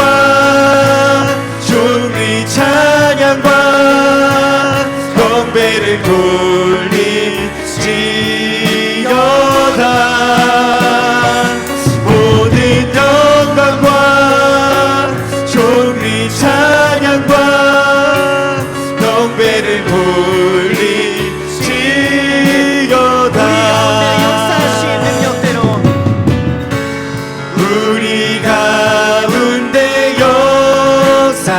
존귀 찬양과 경배를 돌릴지어다. 모든 영광과 존귀 찬양과 경배를 돌릴지어다. 우리 가운데 역사하신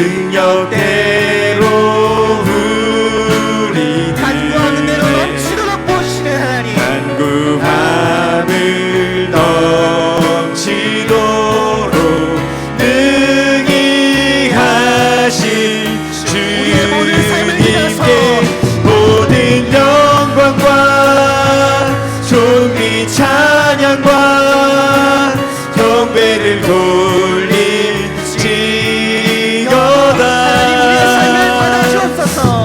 능력대로 우리 간구하는 대로 넘치도록 보시는 하나님, 간구함을 넘치도록 능히 하신 주님께 모든 영광과 존귀 찬양과 경배를 돌릴지어다.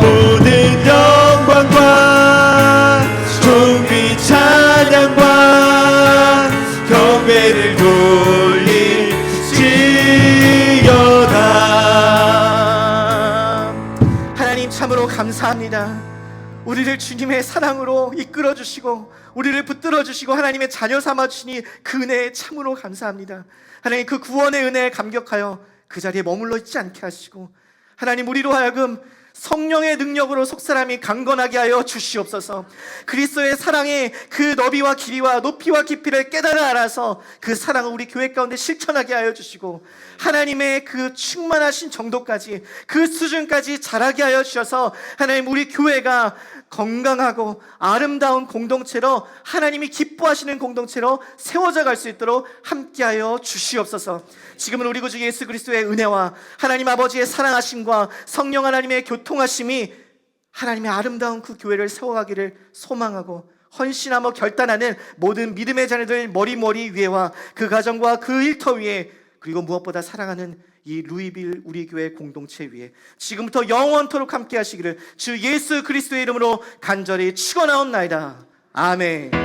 모든 영광과 존귀 찬양과 경배를 돌릴지어다. 하나님 참으로 감사합니다. 우리를 주님의 사랑으로 이끌어 주시고 우리를 붙들어 주시고 하나님의 자녀 삼아 주시니 그 은혜에 참으로 감사합니다. 하나님 그 구원의 은혜에 감격하여 그 자리에 머물러 있지 않게 하시고 하나님 우리로 하여금 성령의 능력으로 속사람이 강건하게 하여 주시옵소서. 그리스도의 사랑의 그 너비와 길이와 높이와 깊이를 깨달아 알아서 그 사랑을 우리 교회 가운데 실천하게 하여 주시고, 하나님의 그 충만하신 정도까지, 그 수준까지 자라게 하여 주셔서 하나님, 우리 교회가 건강하고 아름다운 공동체로, 하나님이 기뻐하시는 공동체로 세워져 갈 수 있도록 함께하여 주시옵소서. 지금은 우리 구주 예수 그리스도의 은혜와 하나님 아버지의 사랑하심과 성령 하나님의 교통하심이 하나님의 아름다운 그 교회를 세워가기를 소망하고, 헌신하며 결단하는 모든 믿음의 자녀들 머리 위에와 그 가정과 그 일터 위에, 그리고 무엇보다 사랑하는 이 루이빌 우리 교회 공동체 위에 지금부터 영원토록 함께 하시기를 주 예수 그리스도의 이름으로 간절히 축원하옵나이다. 아멘.